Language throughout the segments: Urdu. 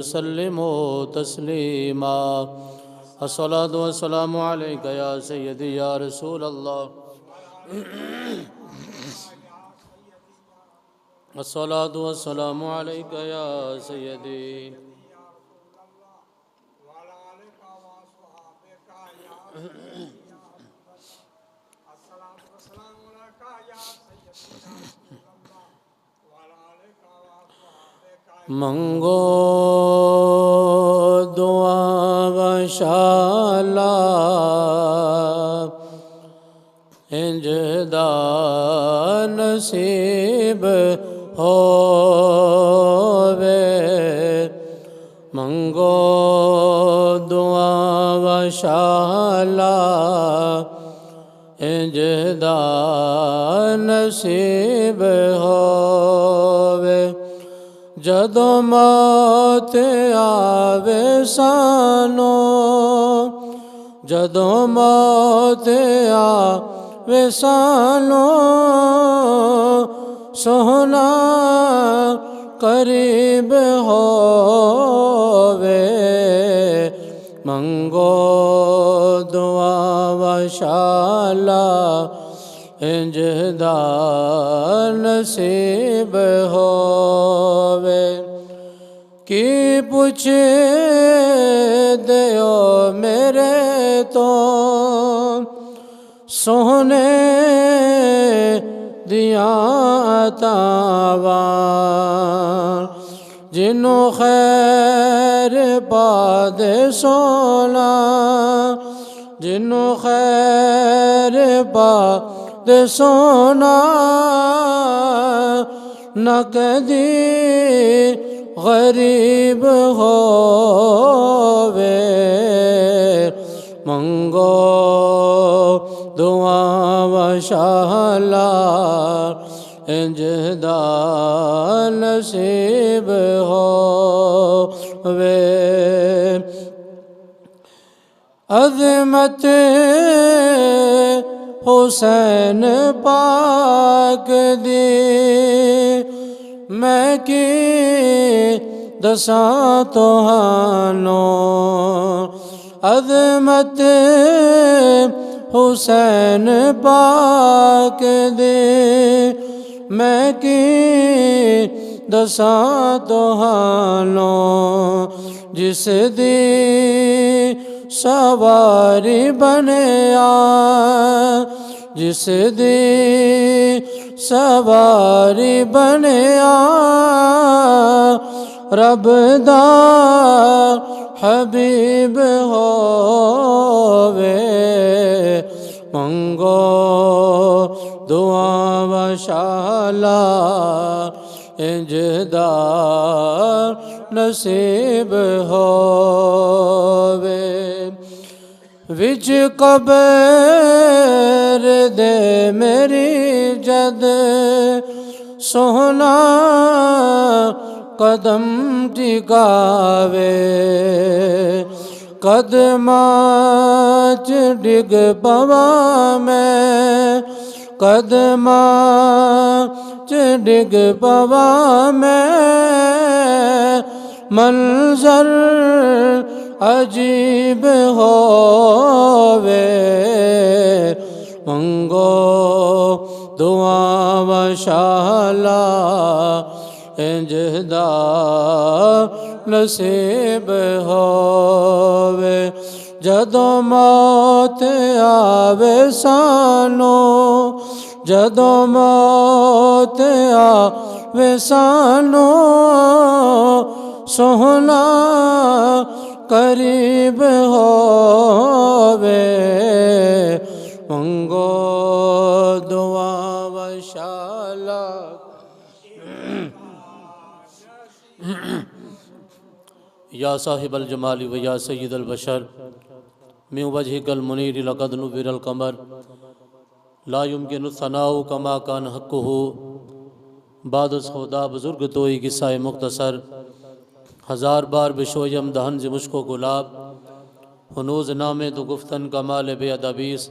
وسلموا تسليما. الصلاة والسلام عليك يا سيدي يا رسول الله. الصلاة والسلام عليك يا سيدي. منگو دعا و شالا انجدا نصیب ہووے. منگو دعا و شالا انجدا نصیب ہووے. جدوں موت آوے سانو، جدوں موت آوے سانو، سوہنا قریب ہووے. منگو دعا و شالا انجدا نصیب ہووے. کی پوچھے دیو میرے تو سونے دیاں عطاواں. جنوں خیر پا دے سونا، جنوں خیر پا دے سونا، نہ کدی غریب ہووے. منگو دعا و شالا انجدا نصیب ہووے. عظمت حسین پاک دی میں کی دساں تہانوں. عظمت حسین پاک دی میں کی دساں تہانوں. جس دی سواری بنیا، جس دی سواری بنیا، رب دا حبیب ہووے. منگو دعا و شالا انجدا نصیب ہووے. وچ قبر دے میری جد سوہنا قدم ٹکاوے. قدماں چ ڈگ پواں میں، قدماں چ ڈگ پواں میں، منظر عجیب ہووے. منگو دعا و شالا انجدا نصیب ہووے. جدوں موت آوے سانو، جدوں موت آوے سانو، سوہنا قریب ہووے. منگو دعا و شالا یا صاحب الجمال و یا سید البشر من وجهك المنیر لقد نور القمر لا يمكن الثناء كما كان حقه. بعد از خدا بزرگ توئی قصہ مختصر. ہزار بار بشویم دہن ز مشک و گلاب، ہنوز نامے تو گفتن کمال بے ادبیس.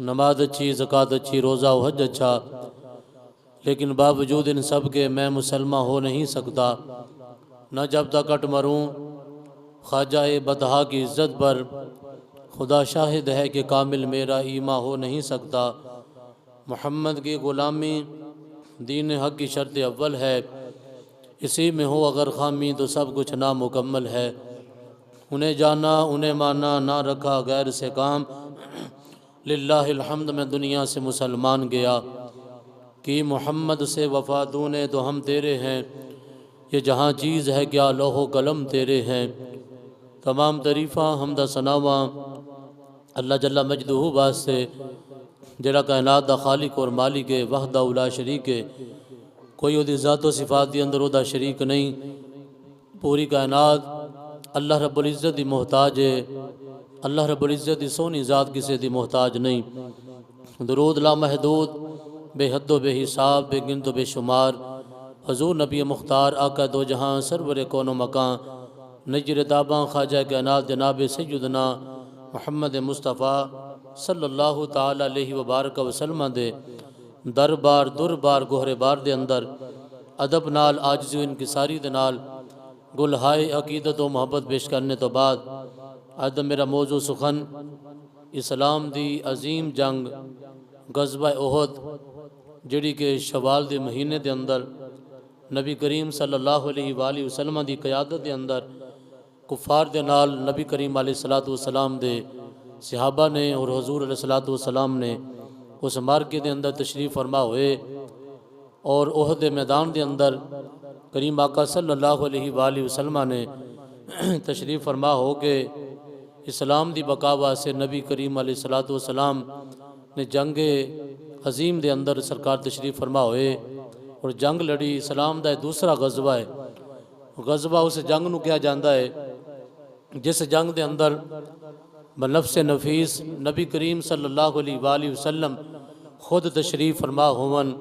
نماز اچھی، زکوٰۃ اچھی، روزہ و حج اچھا، لیکن باوجود ان سب کے میں مسلمہ ہو نہیں سکتا. نہ جب تک کٹ مروں خواجہ بدہا کی عزت پر، خدا شاہد ہے کہ کامل میرا ایمان ہو نہیں سکتا۔ محمد کی غلامی دین حق کی شرط اول ہے، اسی میں ہو اگر خامی تو سب کچھ نامکمل ہے۔ انہیں جانا انہیں مانا نہ رکھا غیر سے کام، للہ الحمد میں دنیا سے مسلمان گیا۔ کہ محمد سے وفا دونے تو ہم تیرے ہیں، یہ جہاں چیز ہے کیا لوح و قلم تیرے ہیں۔ تمام تعریفاں حمد ثناواں اللہ جل مجدہ واسطے جڑا کائنات دا خالق اور مالک ہے، وحدہ لا شریک ہے، کوئی وہ ذات و صفات دی اندر دا شریک نہیں۔ پوری کائنات اللہ رب العزت دی محتاج ہے، اللہ رب العزت دی سونی ذات کسی دی محتاج نہیں۔ درود لا محدود بے حد و بے حساب، بے گنت و بے شمار، حضور نبی مختار آقا دو جہاں سرور کون و مکان، نجر تاباں خواجہ کائنات جناب سیدنا محمد مصطفیٰ صلی اللہ تعالی علیہ وبارک وسلم دے دربار دربار گوہرے بار دے اندر ادب نال عاجزی و انکساری دے نال گلہائے عقیدت و محبت پیش کرنے تو بعد آج میرا موضوع سخن اسلام دی عظیم جنگ غزوہ احد جڑی کہ شوال دے مہینے دے اندر نبی کریم صلی اللہ علیہ وآلہ وسلم دی قیادت دے اندر کفار دے نال نبی کریم علیہ السلام دے صحابہ نے اور حضور علیہ السلام نے اس مارکے دے اندر تشریف فرما ہوئے، اور احد دے میدان دے اندر کریم آقا صلی اللہ علیہ وآلہ وسلم نے تشریف فرما ہو کے اسلام دی بقا واسطے نبی کریم علیہ السلام نے جنگ عظیم دے اندر سرکار تشریف فرما ہوئے اور جنگ لڑی۔ اسلام دا دوسرا غزوہ ہے، غزوہ اس جنگ نو کیا جاندہ ہے جس جنگ دے اندر بنفس نفیس نبی کریم صلی اللہ علیہ وآلہ وسلم خود تشریف فرما ہون،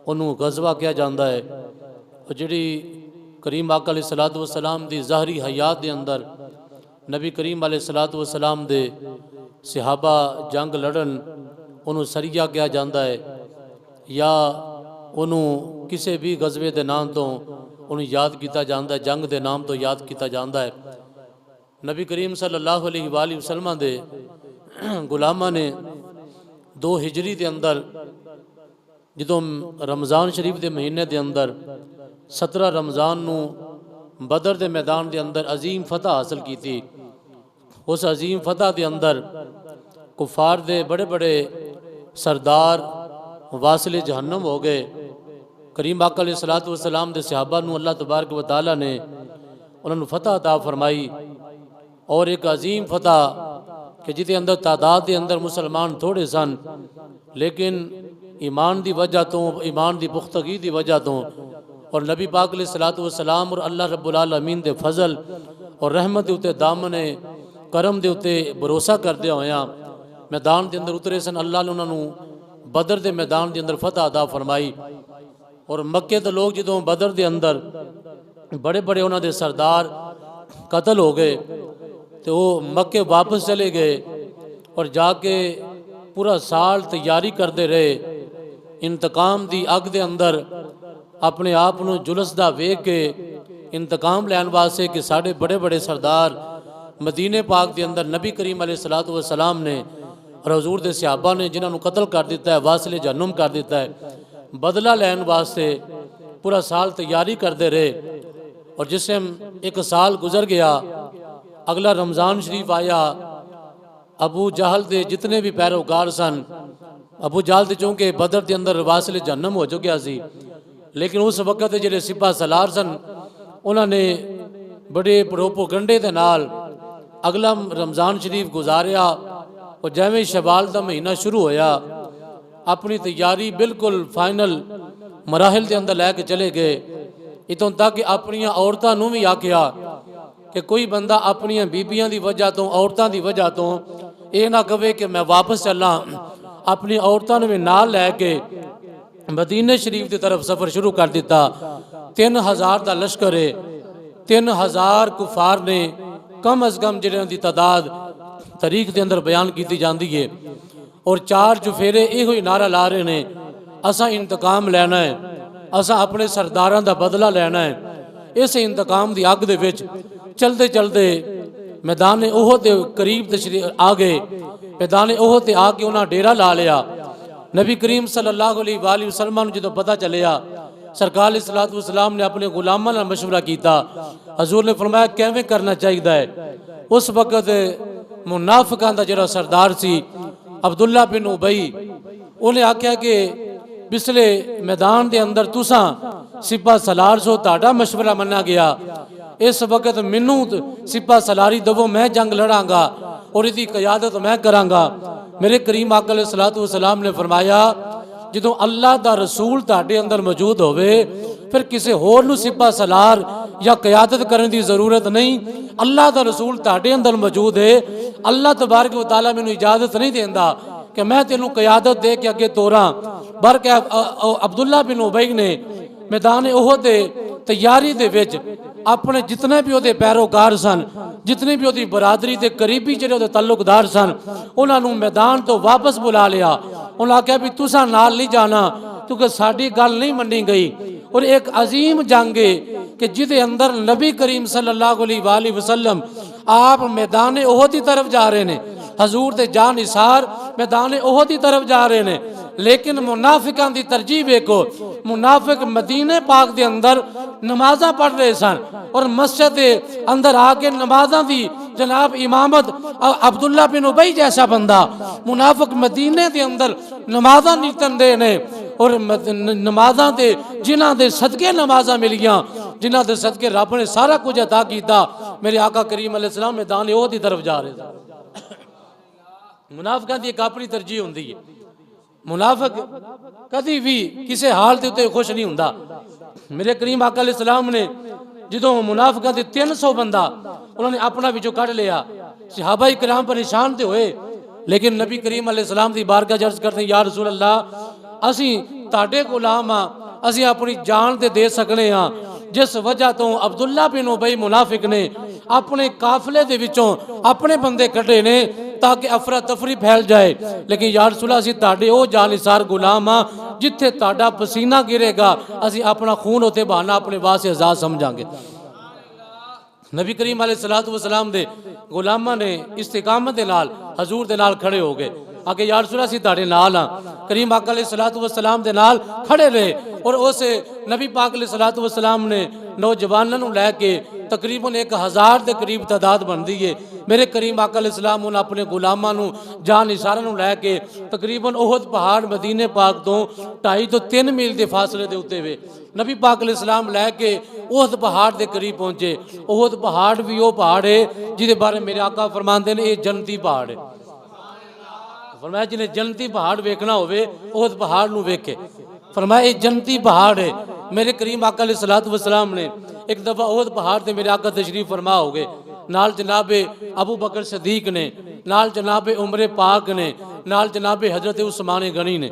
انہوں غزوہ کیا جاندہ ہے۔ اور جڑی کریم آقا علیہ السلام دی ظاہری حیات دے اندر نبی کریم علیہ السلام دے صحابہ جنگ لڑن، انہوں سریہ کیا جاندہ ہے، یا انہوں کسی بھی غزوے دے نام تو انہوں یاد کیتا جاندہ ہے، جنگ دے نام تو یاد کیتا جاندہ ہے۔ نبی کریم صلی اللہ علیہ وآلہ وسلم دے غلامہ نے 2 ہجری دے اندر جدوں رمضان شریف دے مہینے دے اندر 17 رمضان نو بدر دے میدان دے اندر عظیم فتح حاصل کی تھی۔ اس عظیم فتح دے اندر کفار دے بڑے بڑے سردار واصل جہنم ہو گئے۔ کریم آقا علیہ السلام دے صحابہ نو اللہ تبارک و تعالی نے انہوں نے فتح عطا فرمائی، اور ایک عظیم فتح کہ جتے اندر تعداد دے اندر مسلمان تھوڑے سن، لیکن ایمان دی وجہ تو، ایمان دی پختگی دی وجہ تو، اور نبی پاک علیہ السلام اور اللہ رب العالمین دے فضل اور رحمت دے اتے دامن کرم دے اتے بھروسہ کردے ہویا میدان دے اندر اترے سن۔ اللہ نے انہوں نے بدر دے میدان دے اندر فتح عطا فرمائی، اور مکے دے لوگ جدوں بدر دے اندر بڑے بڑے انہوں دے سردار قتل ہو گئے تو وہ مکے واپس چلے گئے، اور جا کے پورا سال تیاری کردے رہے انتقام دی اگ دے اندر اپنے آپ جلسدہ ویکھ کے انتقام لین واسطے کہ ساڑھے بڑے بڑے سردار مدینے پاک دے اندر نبی کریم علیہ السلام نے اور حضور دے صحابہ نے جنہوں نے قتل کر دیتا ہے، واصل جہنم کر دیتا ہے، بدلہ لین واسطے پورا سال تیاری کردے رہے۔ اور جس سے ایک سال گزر گیا، اگلا رمضان شریف آیا، ابو جہل دے جتنے بھی پیروکار سن، ابو جہل دے چونکہ بدر دے اندر واصل جہنم ہو چکیا سی، لیکن اس وقت جڑے سپاہ سالار سن انہوں نے بڑے پروپوگنڈے دے نال اگلا رمضان شریف گزاریا، اور جیویں شوال دا مہینہ شروع ہویا اپنی تیاری بالکل فائنل مراحل دے اندر لے کے چلے گئے۔ اتوں تک اپنی عورتاں نوں بھی آکھیا کہ کوئی بندہ اپنی بیبیاں دی وجہ تو، عورتاں دی وجہ تو اے نہ کہے کہ میں واپس چلا، اپنی عورتاں نوں بھی نال لے کے مدینہ شریف دی طرف سفر شروع کر دیتا۔ 3000 دا لشکر ہے، 3000 کفار نے کم از کم جنہاں دی تعداد تاریخ دے اندر بیان کیتی جاندی ہے، اور 4 چفیرے یہ ہوئی نعرہ لا رہے ہیں، اساں انتقام لینا ہے، اساں اپنے سرداراں دا بدلہ لینا ہے۔ اس انتقام دی اگ دے وچ چلتے چلتے میدان احد دے قریب تشریف آ گئے. میدان احد تے آ کے انہاں ڈیرا لا لیا. نبی کریم صلی اللہ علیہ وآلہ وسلم نے جدوں پتہ چلیا سرکار علیہ الصلوۃ والسلام نے اپنے غلاماں نال مشورہ کیتا. حضور نے فرمایا کیویں کرنا چاہیے ہے. اس وقت منافقاں دا جڑا سردار سی عبداللہ بن ابی انہیں آکھیا کہ پچھلے میدان دے اندر تساں سپاہ سالار سو تہاڈا مشورہ منا گیا. اس وقت مینوں سپاہ سالاری دو میں جنگ لڑاں گا اور اس دی قیادت میں کراں گا. میرے کریم آقا علیہ الصلوۃ والسلام نے فرمایا جدوں اللہ دا رسول تہاڈے اندر موجود ہوئے پھر کسی ہور نو سپاہ سالار یا قیادت کرنے دی ضرورت نہیں. اللہ دا رسول تہاڈے اندر موجود ہے. اللہ تبارک و تعالیٰ مینوں اجازت نہیں دیندا کہ میں تینوں قیادت دے کے اگے توراں. بلکہ عبداللہ بن ابی نے میدان احد دے تیاری دے وچ اپنے جتنے بھی وہ پیروکار سن جتنے بھی وہ برادری دے قریبی جڑے وہ تعلق دار سن انہاں نوں میدان تو واپس بلا لیا. انہاں کہا بھی تساں نال نہیں جانا کیونکہ ساڈی گل نہیں منی گئی. اور ایک عظیم جنگ ہے کہ جدے اندر نبی کریم صلی اللہ علیہ وآلہ وسلم آپ میدان احد کی طرف جا رہے ہیں. حضور دے جان نثار میدان احد کی طرف جا رہے ہیں. لیکن منافقاں دی ترجیح ویکھو. منافق مدینے پاک دے اندر نمازاں پڑھ رہے سن اور مسجد دے اندر آ کے نمازاں دی جناب امامت عبداللہ بن ابی جیسا بندہ منافق مدینے دے اندر نمازاں نیتن دے نے اور نمازاں دے جنہاں دے صدقے نمازاں ملیاں جنہاں دے صدقے رب نے سارا کچھ عطا کیتا. میرے آقا کریم علیہ السلام میدان احد کی طرف جا رہے تھے. منافقاں دی ایک اپنی ترجیح ہوندی ہے. منافق کدی بھی کسی حال تے اتنے خوش نہیں ہوندا. میرے کریم آقا علیہ السلام نے جدوں منافقاں دے 300 بندہ انہوں نے اپنا وچوں کڈ لیا. صحابہ کرام پریشان تے ہوئے لیکن نبی کریم علیہ السلام دی بارگاہ عرض کرتے ہیں یا رسول اللہ اسی تہاڈے غلام ہاں اسی اپنی جان تے دے سکنے ہاں. جس وجہ تو عبداللہ بن ابی منافق نے اپنے قافلے دے وچوں اپنے بندے کڈے نے تاکہ افراتفری پھیل جائے. لیکن یا رسول اللہ اسی تہاڈے او جانثار غلام ہاں جتھے تہاڈا پسینہ گرے گا اسی اپنا خون ہوتے بہانا اپنے واسطے اعزاز سمجھاں گے. نبی کریم علیہ الصلوۃ والسلام دے غلاماں نے استقامت دے نال حضور دے نال کھڑے ہو گئے. آگے یا رسول اللہ اسی تہاڈے نال ہاں. کریم آقا علیہ الصلوۃ والسلام دے نال کھڑے رہے اور اس نبی پاک علیہ الصلوۃ والسلام نے نوجوانوں نوں لے کے تقریباً 1000 دے قریب تعداد بندی ہے. میرے کریم آقا علیہ السلام انہوں اپنے غلاماں نوں جان نثاراں نوں لے کے تقریباً احد پہاڑ مدینے پاک تو 2.5 تو 3 میل دے فاصلے دے اوتے وے نبی پاک علیہ السلام لے کے احد پہاڑ دے قریب پہنچے. احد پہاڑ بھی وہ پہاڑ ہے جہدے بارے میرے آقا فرماندے نے یہ جنتی پہاڑ ہے. فرمایا جنہیں جنتی پہاڑ ویکھنا ہوئے احد پہاڑ نو ویکھے. فرمایا یہ جنتی پہاڑ ہے. میرے کریم آقا علیہ الصلوۃ والسلام نے ایک دفعہ احد پہاڑ تے میرے آقا تشریف فرما ہو گئے. نال جناب ابو بکر صدیق نے نال جناب عمر پاک نے نال جناب حضرت عثمان غنی نے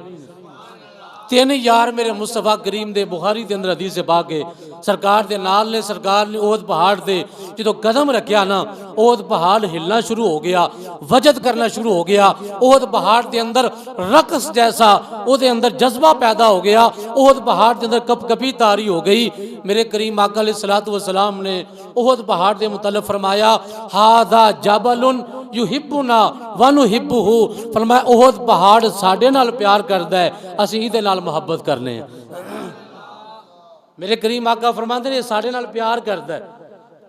3 یار میرے مصطفیٰ کریم دے بخاری دے اندر حدیث پاک ہے. سرکار دے نال نے سرکار نے احد پہاڑ تے جدوں قدم رکھیا نا احد پہاڑ ہلنا شروع ہو گیا وجد کرنا شروع ہو گیا. احد پہاڑ دے اندر رقص جیسا او دے اندر جذبہ پیدا ہو گیا. احد پہاڑ دے اندر کپ کپی طاری ہو گئی. میرے کریم آقا علیہ الصلوۃ والسلام نے احد پہاڑ دے متعلق فرمایا ھذا جبل یحبنا ونحبہ. فرمایا احد پہاڑ ساڈے نال پیار کردا ہے اسی ایدے نال محبت کرنے ہیں. میرے کریم آقا فرماندے نے ساڈے نال پیار کردا ہے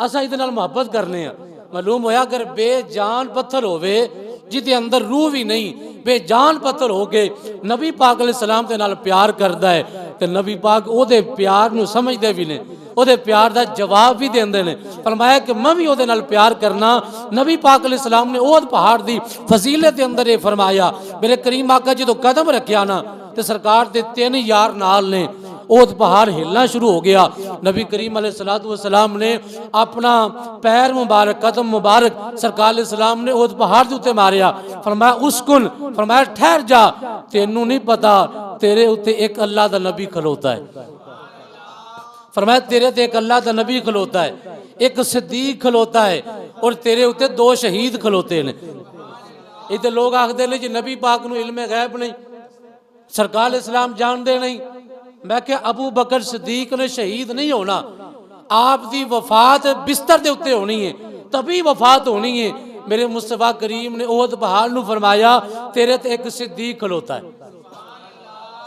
اساں ایدے نال محبت کرنے ہیں. معلوم ہویا اگر بے جان پتھر ہوئے جدے اندر روح بھی نہیں بے جان پتھر ہو کے نبی پاک علیہ السلام دے نال پیار کردا ہے تے نبی پاک او دے پیار نو سمجھدے بھی نے او دے پیار دا جواب بھی دیندے نے. فرمایا کہ میں بھی او دے نال پیار کرنا. نبی پاک علیہ السلام نے احد پہاڑ دی فضیلت دے اندر یہ فرمایا. میرے کریم آقا جدوں قدم رکھیا نا تے سرکار دے 3 یار نال نے احد پہاڑ ہلنا شروع ہو گیا. نبی کریم علیہ الصلوۃ والسلام نے اپنا پیر مبارک قدم مبارک سرکار علیہ السلام نے احد پہاڑ دے اوتے ماریا. فرمایا اسکن فرمایا ٹھہر جا تینوں نہیں پتا تیرے اوتے ایک اللہ دا نبی کھلوتا ہے. فرمایا تیرے تے ایک اللہ دا نبی کھلوتا ہے ایک صدیق کھلوتا ہے اور تیرے اوتے 2 شہید کھلوتے ہیں. یہ تے لوگ آکھدے نے جی نبی پاک نو علم غیب نہیں سرکار علیہ السلام جان دے نہیں. میں کہ ابو بکر صدیق نے شہید نہیں ہونا آپ دی وفات بستر دے اتنے ہونی ہے، تبھی وفات ہونی ہے۔ میرے مصطفیٰ کریم نے احد پہاڑ نو فرمایا تیرے تے ایک صدیق کھلوتا ہے۔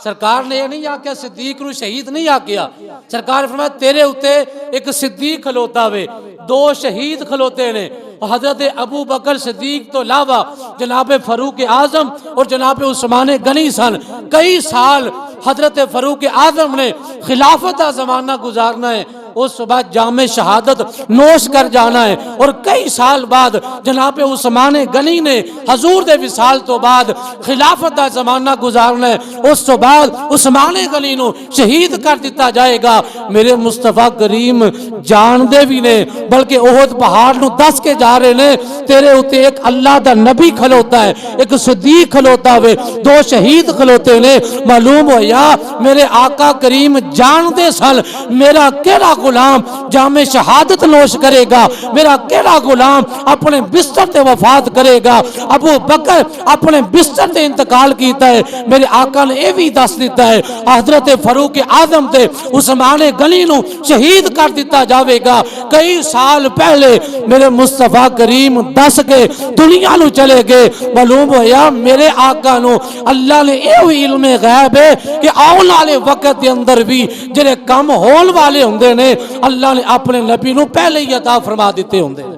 سرکار نے یہ نہیں آکیا صدیق نو شہید نہیں آکیا، سرکار نے فرمایا تیرے اتے ایک صدیق کھلوتا ہوئے، دو شہید کھلوتے نے، حضرت ابو بکر صدیق تو علاوہ جناب فاروق اعظم اور جناب عثمان غنی سن۔ کئی سال حضرت فاروق اعظم نے خلافت کا زمانہ گزارنا ہے، اس بعد جام شہادت نوش کر جانا ہے، اور کئی سال بعد جناب عثمان غنی نے حضور دے وصال تو بعد خلافت دا زمانہ گزارنا ہے، اس تو بعد عثمان غنی نو شہید کر دیتا جائے گا۔ میرے مصطفیٰ کریم جان دے بھی نے بلکہ احد پہاڑ نو دس کے جا رہے نے تیرے اتے ایک اللہ دا نبی کھلوتا ہے، ایک صدیق کھلوتا ہوئے، دو شہید کھلوتے نے۔ معلوم ہو یا میرے آقا کریم جان دے سن میرا کیڑا غلام جام شہادت نوش کرے گا، میرا کیڑا غلام اپنے بستر تے وفات کرے گا۔ ابو بکر اپنے بستر تے انتقال کیتا ہے، میرے آقا نے یہ بھی دس دیتا ہے حضرت فاروق اعظم تے عثمان غنی نو شہید کر دیتا جاوے گا۔ کئی سال پہلے میرے مصطفیٰ کریم دس کے دنیا نو چلے گئے۔ معلوم ہویا میرے آقا نو اللہ نے یہ علم غیب ہے کہ آن والے وقت دے اندر بھی جڑے کم ہون والے ہوندے نے اللہ نے اپنے نبی نو پہلے ہی عطا فرما دیتے ہوندے نے۔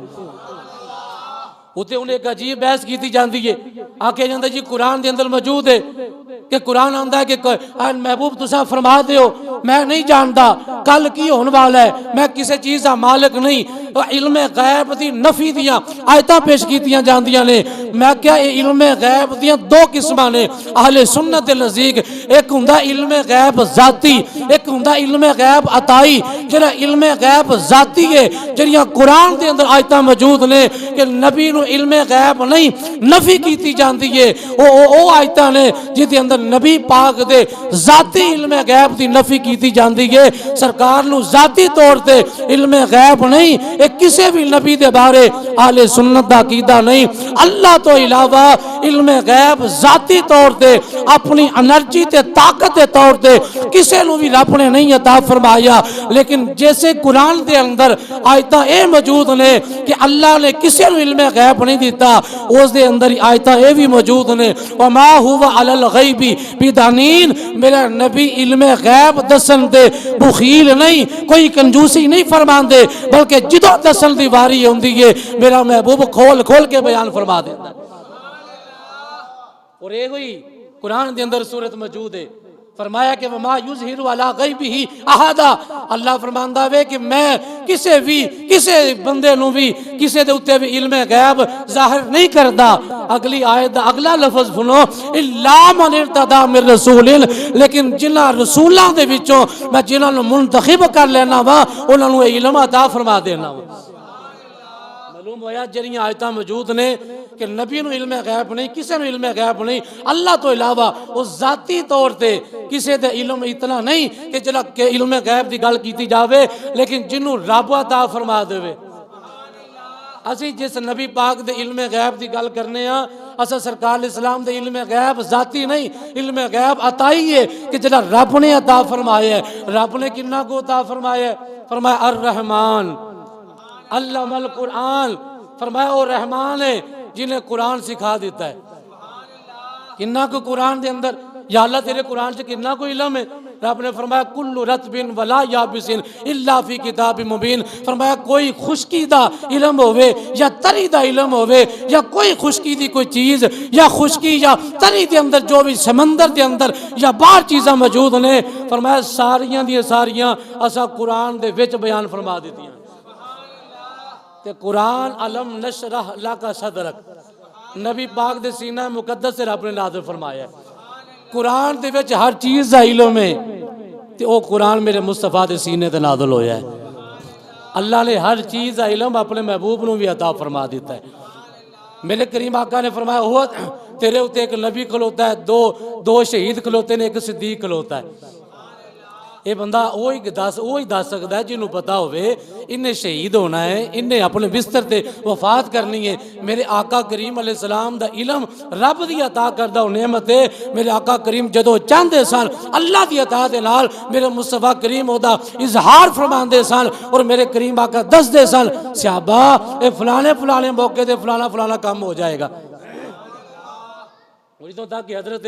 اتنے انہیں ایک عجیب بحث کی جاندی ہے، آکے جاندہ جی قرآن دے اندر موجود ہے کہ قرآن آندہ ہے کہ محبوب تسا فرما دیو میں نہیں جانتا کل کی ہون والا ہے، میں کسی چیز کا مالک نہیں۔ علم غیب دی نفی دیاں آیتاں پیش کیتیاں جاندیاں نے۔ میں کیا علم غیب دیاں دو قسمہ نے اہل سنت نزدیک، ایک ہوندا علم غیب ذاتی، ایک ہوندا علم غیب عطائی۔ جڑا علم غیب ذاتی ہے جڑیاں قرآن دے اندر آیتاں موجود نے کہ نبی نو علم غیب نہیں نفی کیتی جاندی ہے، او آیتاں نے جس دے اندر نبی پاک دے ذاتی علم غیب دی نفی کیتی جاندی ہے۔ سرکار نو ذاتی طور تے علم غیب نہیں، ایک کسی بھی نبی دے بارے اہل سنت دا عقیدہ نہیں۔ اللہ تو علاوہ علم غیب ذاتی طور تے اپنی انرجی تے طاقت دے طور تے کسی نو بھی رب نے نہیں عطا فرمایا، لیکن جیسے قرآن دے اندر آیتاں اے موجود نے کہ اللہ نے کسی نو علم غیب نہیں دیتا، اس دے اندر آیتاں اے بھی موجود نے وما هو علی الغیب بدانین، میرا نبی علم غیب دسن دے بخیل نہیں، کوئی کنجوسی نہیں فرمان دے، بلکہ جدو دسن دی واری ہوندی ہے میرا محبوب کھول کھول کے بیان فرما دیتا ہے۔ اور یہ ہوئی قرآن دے اندر صورت موجود ہے، فرمایا کہ وما یظہر علی غیبہ احدا، اللہ فرماندا ہے کہ میں کسی بندے نو بھی کسی دے اوتے بھی علم غیب ظاہر نہیں کردا۔ اگلی آیت دا اگلا لفظ سنو الا من ارتضی من رسول، لیکن جنہاں رسولاں دے وچوں میں جنہاں نو منتخب کر لینا وا انہاں نو علم عطا فرما دینا وا۔ معلوم ہویا جڑیاں آیتاں موجود نے کہ نبی نو علم غیب نہیں، کسی نو علم غیب نہیں، اللہ تو علاوہ وہ ذاتی طور تے کسی دے علم اتنا نہیں کہ جڑا کہ علم غیب دی گل کیتی جاوے، لیکن جنوں رب عطا فرما دے۔ اسی جس نبی پاک دے علم غیب دی گل کرنے ہاں، اسا سرکار اسلام دے علم غیب ذاتی نہیں، علم غیب عطائی ہے کہ جڑا رب نے عطا فرمایا ہے۔ رب نے کنا کو عطا فرمایا ہے؟ فرمایا الرحمن علم القرآن، فرمایا وہ رحمان ہے جنہیں قرآن سکھا دیتا ہے۔ کنا کو قرآن دے اندر یا اللہ تیرے قرآن سے کنا کو علم ہے؟ رب نے فرمایا کل رطب ولا یابس الا فی کتاب مبین، فرمایا کوئی خشکی دا علم ہوئے یا تری دا علم ہوئے یا کوئی خشکی دی کوئی چیز یا خشکی یا تری دے اندر جو بھی سمندر دے اندر یا باہر چیزاں موجود نے، فرمایا ساریاں دی ساریاں اسا قرآن دے وچ بیان فرما دیتی ہیں۔ تے قرآن علم نشرح لک صدرک، نبی پاک دے سینہ مقدس سے رب نے نازل فرمایا ہے۔ قرآن دے وچ ہر چیز دا علم ہے تے او قرآن میرے مصطفیٰ دے سینے تے نازل ہویا ہے۔ اللہ نے ہر چیز دا علم اپنے محبوب نو بھی عطا فرما دیتا ہے۔ میرے کریم آقا نے فرمایا ہوا تیرے ہوتے ایک نبی کھلوتا ہے، دو شہید کھلوتے نے، ایک صدیق کھلوتا ہے۔ یہ بندہ وہی دس سکتا ہے جنہوں پتا ہوئے انہیں شہید ہونا ہے، انہیں اپنے بستر تے وفات کرنی ہے۔ میرے آقا کریم علیہ السلام دا علم رب دی عطا کردہ نعمت ہے۔ میرے آقا کریم جدو چاہتے سن اللہ دی عطا دے نال میرے مصطفیٰ کریم دا اظہار فرماندے سن، اور میرے کریم آقا دس دے سن صحابہ اے فلانے موقع دے فلانا کام ہو جائے گا۔ تو تک کہ حضرت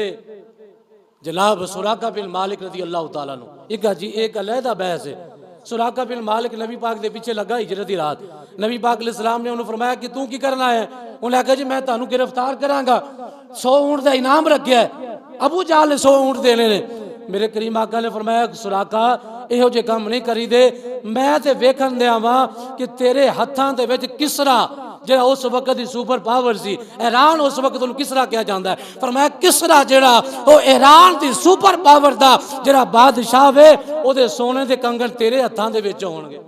جناب سراقہ بن مالک رضی اللہ تعالیٰ عنہ ایک علیحدہ بحث ہے۔ سراقہ بن مالک نبی پاک دے پیچھے لگا ہجرت دی رات، نبی پاک علیہ السلام نے انہوں فرمایا کہ تو کی کرنا ہے؟ انہوں نے کہا جی میں تانوں گرفتار کرانگا، 100 اونٹ دا انعام رکھیا ہے، ابو جہل نے 100 اونٹ دینے نے۔ میرے کریم آقا نے فرمایا سراقہ ایہو جے کام نہیں کری دے، میں تے ویکھن دیا ماں کہ تیرے ہتھاں دے وچ کسرا جڑا اس وقت دی سپر پاور سی، ایران اس وقت انہوں کسرا کیا جاندہ ہے، فرمایا کسرا جڑا وہ ایران دی سپر پاور دا جڑا بادشاہ وے او دے سونے دے کنگن تیرے ہتھاں دے وچ ہونگے۔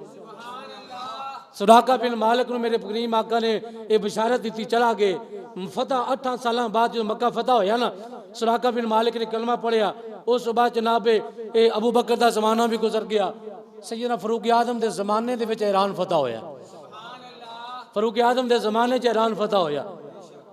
سراقہ بن مالک نے میرے کریم آقا نے یہ بشارت دیتی چلا گئے۔ فتح 8 سالہ بعد جو مکہ فتح ہویا نا، سراقہ بن مالک نے کلمہ پڑھیا، اس بعد جناب ابو بکر دا زمانہ بھی گزر گیا، سیدنا فاروق اعظم دے زمانے دے وچ ایران فتح ہویا، فاروق اعظم دے زمانے چ ایران فتح ہویا۔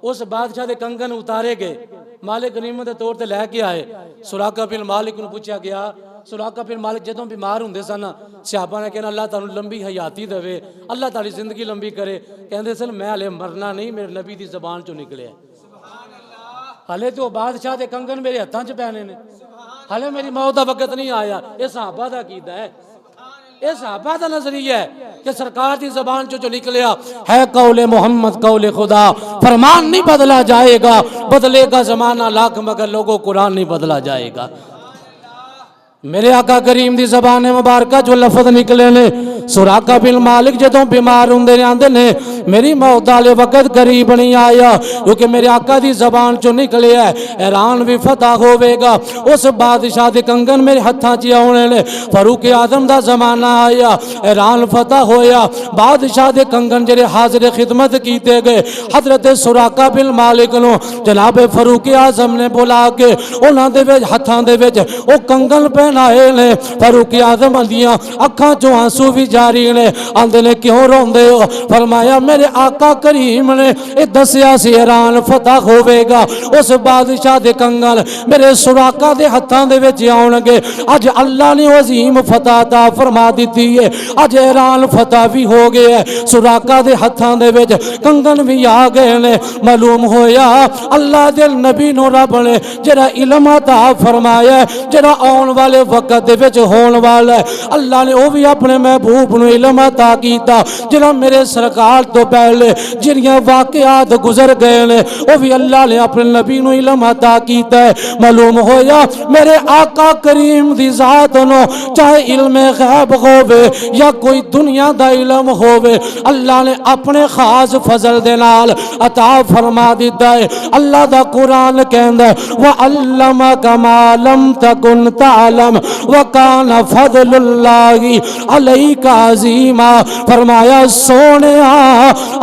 اس بادشاہ دے کنگن اتارے گئے، مالک غنیمت دے طور تے لے کے آئے۔ سراقہ بن مالک نے پوچھا گیا، سراقہ بن مالک جدوں بیمار ہوندے سن صحابہ نے کہنا اللہ تعالیٰ لمبی حیاتی دے، اللہ تعالی زندگی لمبی کرے، کہندے سن میں ہلے مرنا نہیں، میرے نبی دی زبان چوں نکلے ہے، ہلے تو بادشاہ دے کنگن میرے ہتھاں چ پینے نے، ہلے میری موت دا وقت نہیں آیا۔ یہ صحابہ دا عقیدہ ہے، یہ صحابہ دا نظریہ ہے کہ سرکار دی زبان جو نکلیا ہے قول محمد قول خدا، فرمان نہیں بدلا جائے گا، بدلے گا زمانہ لاکھ مگر لوگوں قرآن نہیں بدلا جائے گا۔ میرے آقا کریم دی زبان مبارکہ جو لفظ نکلے نے، سراقہ بن مالک جدوں بیمار ہوندے نے آندے نے میری موت والے وقت قریب نہیں آیا، کیونکہ میرے آقا دی زبان چوں نکلے ہے ایران بھی فتح ہوے گا، اس بادشاہ دے کنگن میرے ہتھاں چ آونے نے۔ فاروق اعظم دا زمانہ آیا، ایران فتح ہویا، بادشاہ دے کنگن جڑے حاضر خدمت کیتے گئے، حضرت سراقہ بن مالک نو جناب فاروق اعظم نے بلا کے انہاں دے وچ ہتھاں دے وچ او کنگن پہ آئے نے۔ فاروق اعظم دیاں اکھاں چوں آنسو بھی جاری نے، آندے نے کیوں روندے ہو؟ فرمایا میرے آقا کریم نے اے دسیا سی ایران فتح ہوے گا، اس بادشاہ دے کنگن میرے سراقہ دے ہتھاں دے وچ آون گے، اج اللہ نے عظیم فتح عطا فرما دتی ہے، اج ایران فتح بھی ہو گیا ہے، سراقہ دے ہتھاں دے وچ کنگن بھی آ گئے نے۔ معلوم ہویا اللہ دے نبی نو رب نے جڑا علم عطا فرمایا ہے، جڑا آن والے وقت دے وچ ہون والا ہے، اللہ نے وہ بھی اپنے محبوب نو علم عطا کیتا، جڑا میرے سرکار تو پہلے جڑیاں واقعات گزر گئے نے وہ بھی اللہ نے اپنے نبی نو علم عطا کیتا ہے۔ معلوم ہویا میرے آقا کریم دی ذات نو چاہے علم غیب ہووے یا کوئی دنیا دا علم ہووے، اللہ نے اپنے خاص فضل دے نال عطا فرما دیتا ہے۔ اللہ دا قرآن کہندا ہے وَعَلَّمَكَ مَا لَمْ تَكُنْ تَعْلَمْ وَكَانَ فَضْلُ اللَّهِ عَلَيْكَ عَظِيمًا۔ فرمایا سونیا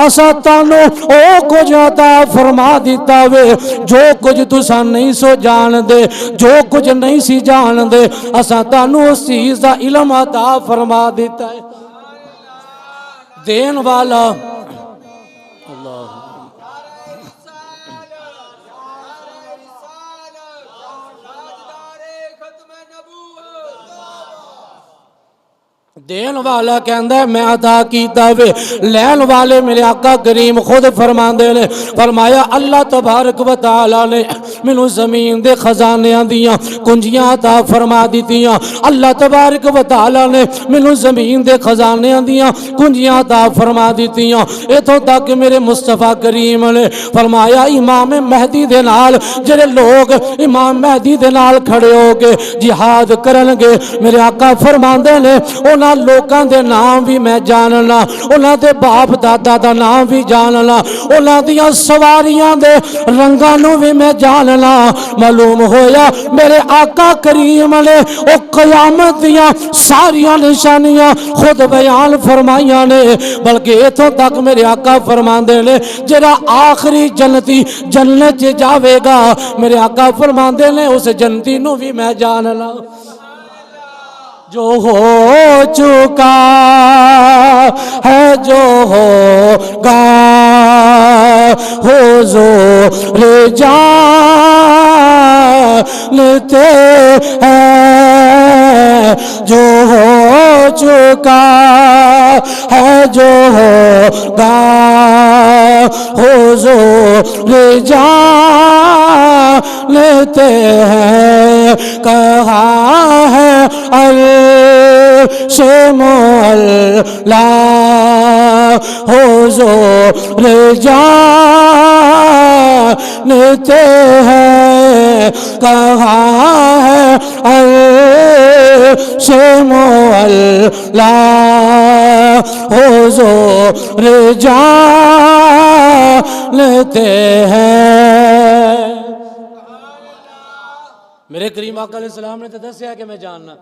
اسا تانوں او کچھ عطا فرما دیتا وے جو کچھ تساں نہیں سو جان دے، جو کچھ نہیں سی جان دے، اسا تانوں اس چیز دا علم عطا فرما دیتا ہے۔ دین والا دین والا کہندا ہے میں عطا کیتا وے، لین والے میرے آقا کریم خود فرماندے نے، فرمایا اللہ تبارک و تعالی نے مینوں زمین دے خزانیاں دیاں کنجیاں عطا فرما دتیاں، اللہ تبارک و تعالی نے مینوں زمین دے خزانیاں دیاں کنجیاں عطا فرما دتیاں، ایتھوں تک میرے مصطفیٰ کریم نے فرمایا امام مہدی دے نال جڑے لوگ امام مہدی دے نال کھڑے ہو کے جہاد کرن گے، میرے آقا فرماندے نے انہاں لوکاں دے نام بھی میں جاننا، انہاں دے باپ دادا دا نام بھی جاننا، انہاں دیاں سواریاں دے رنگاں نو بھی میں جاننا۔ معلوم ہویا میرے آقا کریم نے او قیامت دیاں ساریاں نشانیاں خود بیان فرمائیاں نے، بلکہ ایتھوں تک میرے آقا فرماندے نے جڑا آخری جنتی جنت جاوے گا، میرے آقا فرماندے نے اس جنتی نو بھی میں جاننا۔ جو ہو چکا ہے جو ہوگا حضور جانتے ہیں جو ہو چکا ہے جو ہوگا حضور جانتے ہیں کہاں ہے عرش مولا حضور جانتے ہیں کہاں ہے عرش مولا حضور جانتے ہیں۔ میرے کریم آقا علیہ السلام نے تو دسیا کہ میں جاننا،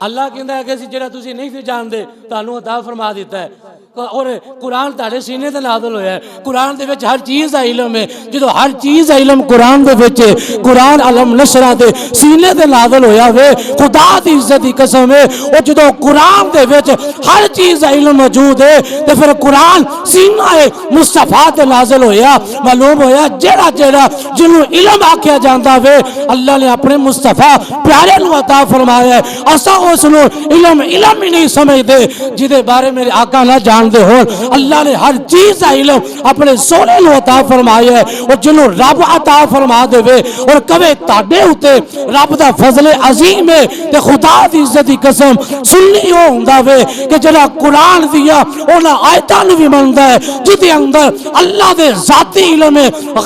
اللہ کہندا ہے کہ جڑا تسی نہیں سی جانتے تانوں عطا فرما دیتا ہے، اور قرآن تہاڈے سینے تے نازل ہویا ہے۔ قرآن دے وچ ہر چیز دا علم ہے، جدوں ہر چیز دا علم قرآن دے وچ ہے، قرآن علم نشرہ دے سینے تے نازل ہویا وے، خدا دی عزت دی قسم ہے، اور جدوں قرآن دے وچ ہر چیز دا علم موجود ہے تے پھر قرآن سینہ مصطفیٰ تے نازل ہویا، معلوم ہویا جڑا جڑا جنوں علم آکھیا جاندا وے اللہ نے اپنے مصطفیٰ پیارے نو عطا فرمایا ہے۔ اساں اس نو علم ہی نہیں سمجھدے جدے بارے میرے آقا نہ جاندے ہو۔ اللہ نے ہر چیز کا علم اپنے سونے نو عطا فرمایا ہے، اور جنوں رب عطا فرما دے وے اور کہے تاڈے اوتے رب دا فضل عظیم ہے تے خدا دی عزت دی قسم سنی ہو ہوندا وے کہ جڑا قرآن دیا انہاں آیتاں نو بھی مندا ہے جدے اندر اللہ دے ذاتی علم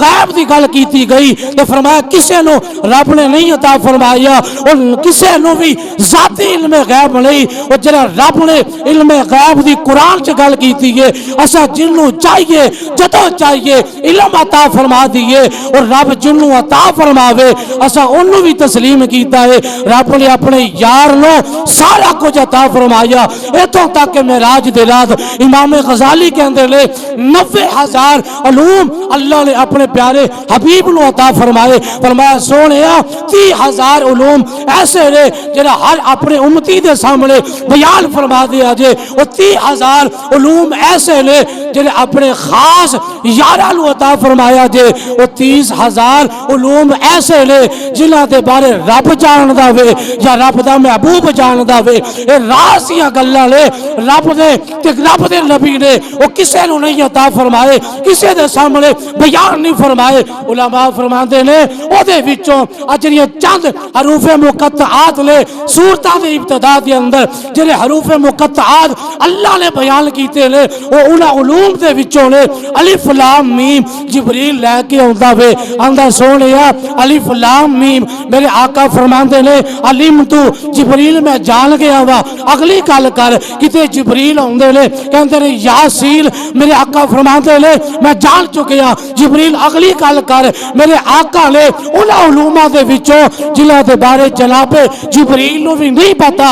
غیب دی گل کیتی گئی تے فرمایا کسے نو رب نے نہیں عطا فرمایا، اور کسے نو بھی ذاتی علم غیب نہیں، اور جڑا رب نے علم غیب دی قرآن چ گل کیتی ہے اسا جنوں چاہیے جدوں چاہیے علم عطا فرما دیے، اور رب جنوں عطا فرماوے اسا انہوں بھی تسلیم کیتا ہے۔ رب نے اپنے یار نو سارا کچھ عطا فرمایا، اتوں تک کہ معراج دے رات امام غزالی کہندے لے 90,000 علوم اللہ نے اپنے پیارے حبیب نو عطا فرمائے۔ فرمایا سونیا 30,000 علوم ایسے نے جڑا ہر اپنے امتی دے سامنے بیان فرما دیا جے، اور 30,000 علوم ایسے نے جڑے اپنے خاص یاراں نو عطا فرمایا جے، اور 30,000 علوم ایسے نے جنہاں دے بارے رب جاندا وے یا رب دا محبوب جاندا وے۔ اے راز دیاں گلاں نے رب نے تے رب دے نبی نے او کسے نو نہیں عطا فرمائے، کسے دے سامنے بیان نہیں فرمائے۔ علماء فرماندے نے او دے وچوں اجریاں چند حروف مقطعات نے سورتاں دے ابتدا دے اندر جڑے حروف مقطعات اللہ نے بیان کیتے نے او انہاں علوم دے وچوں نے الف لام میم۔ جبریل لے کے آندا وے آندا سونیا الف لام میم، میرے آقا فرماندے نے علم تو جبریل میں جان گیا وا، اگلی گل کر کتے جبریل آندے نے کہندے نے یاسین، میرے آقا فرماندے نے میں جان چکیا۔ جبریل اگلی گل کر میرے آقا نے انہاں علوماں دے وچوں جنہاں دے بارے جناب جبریل نو بھی نہیں پتا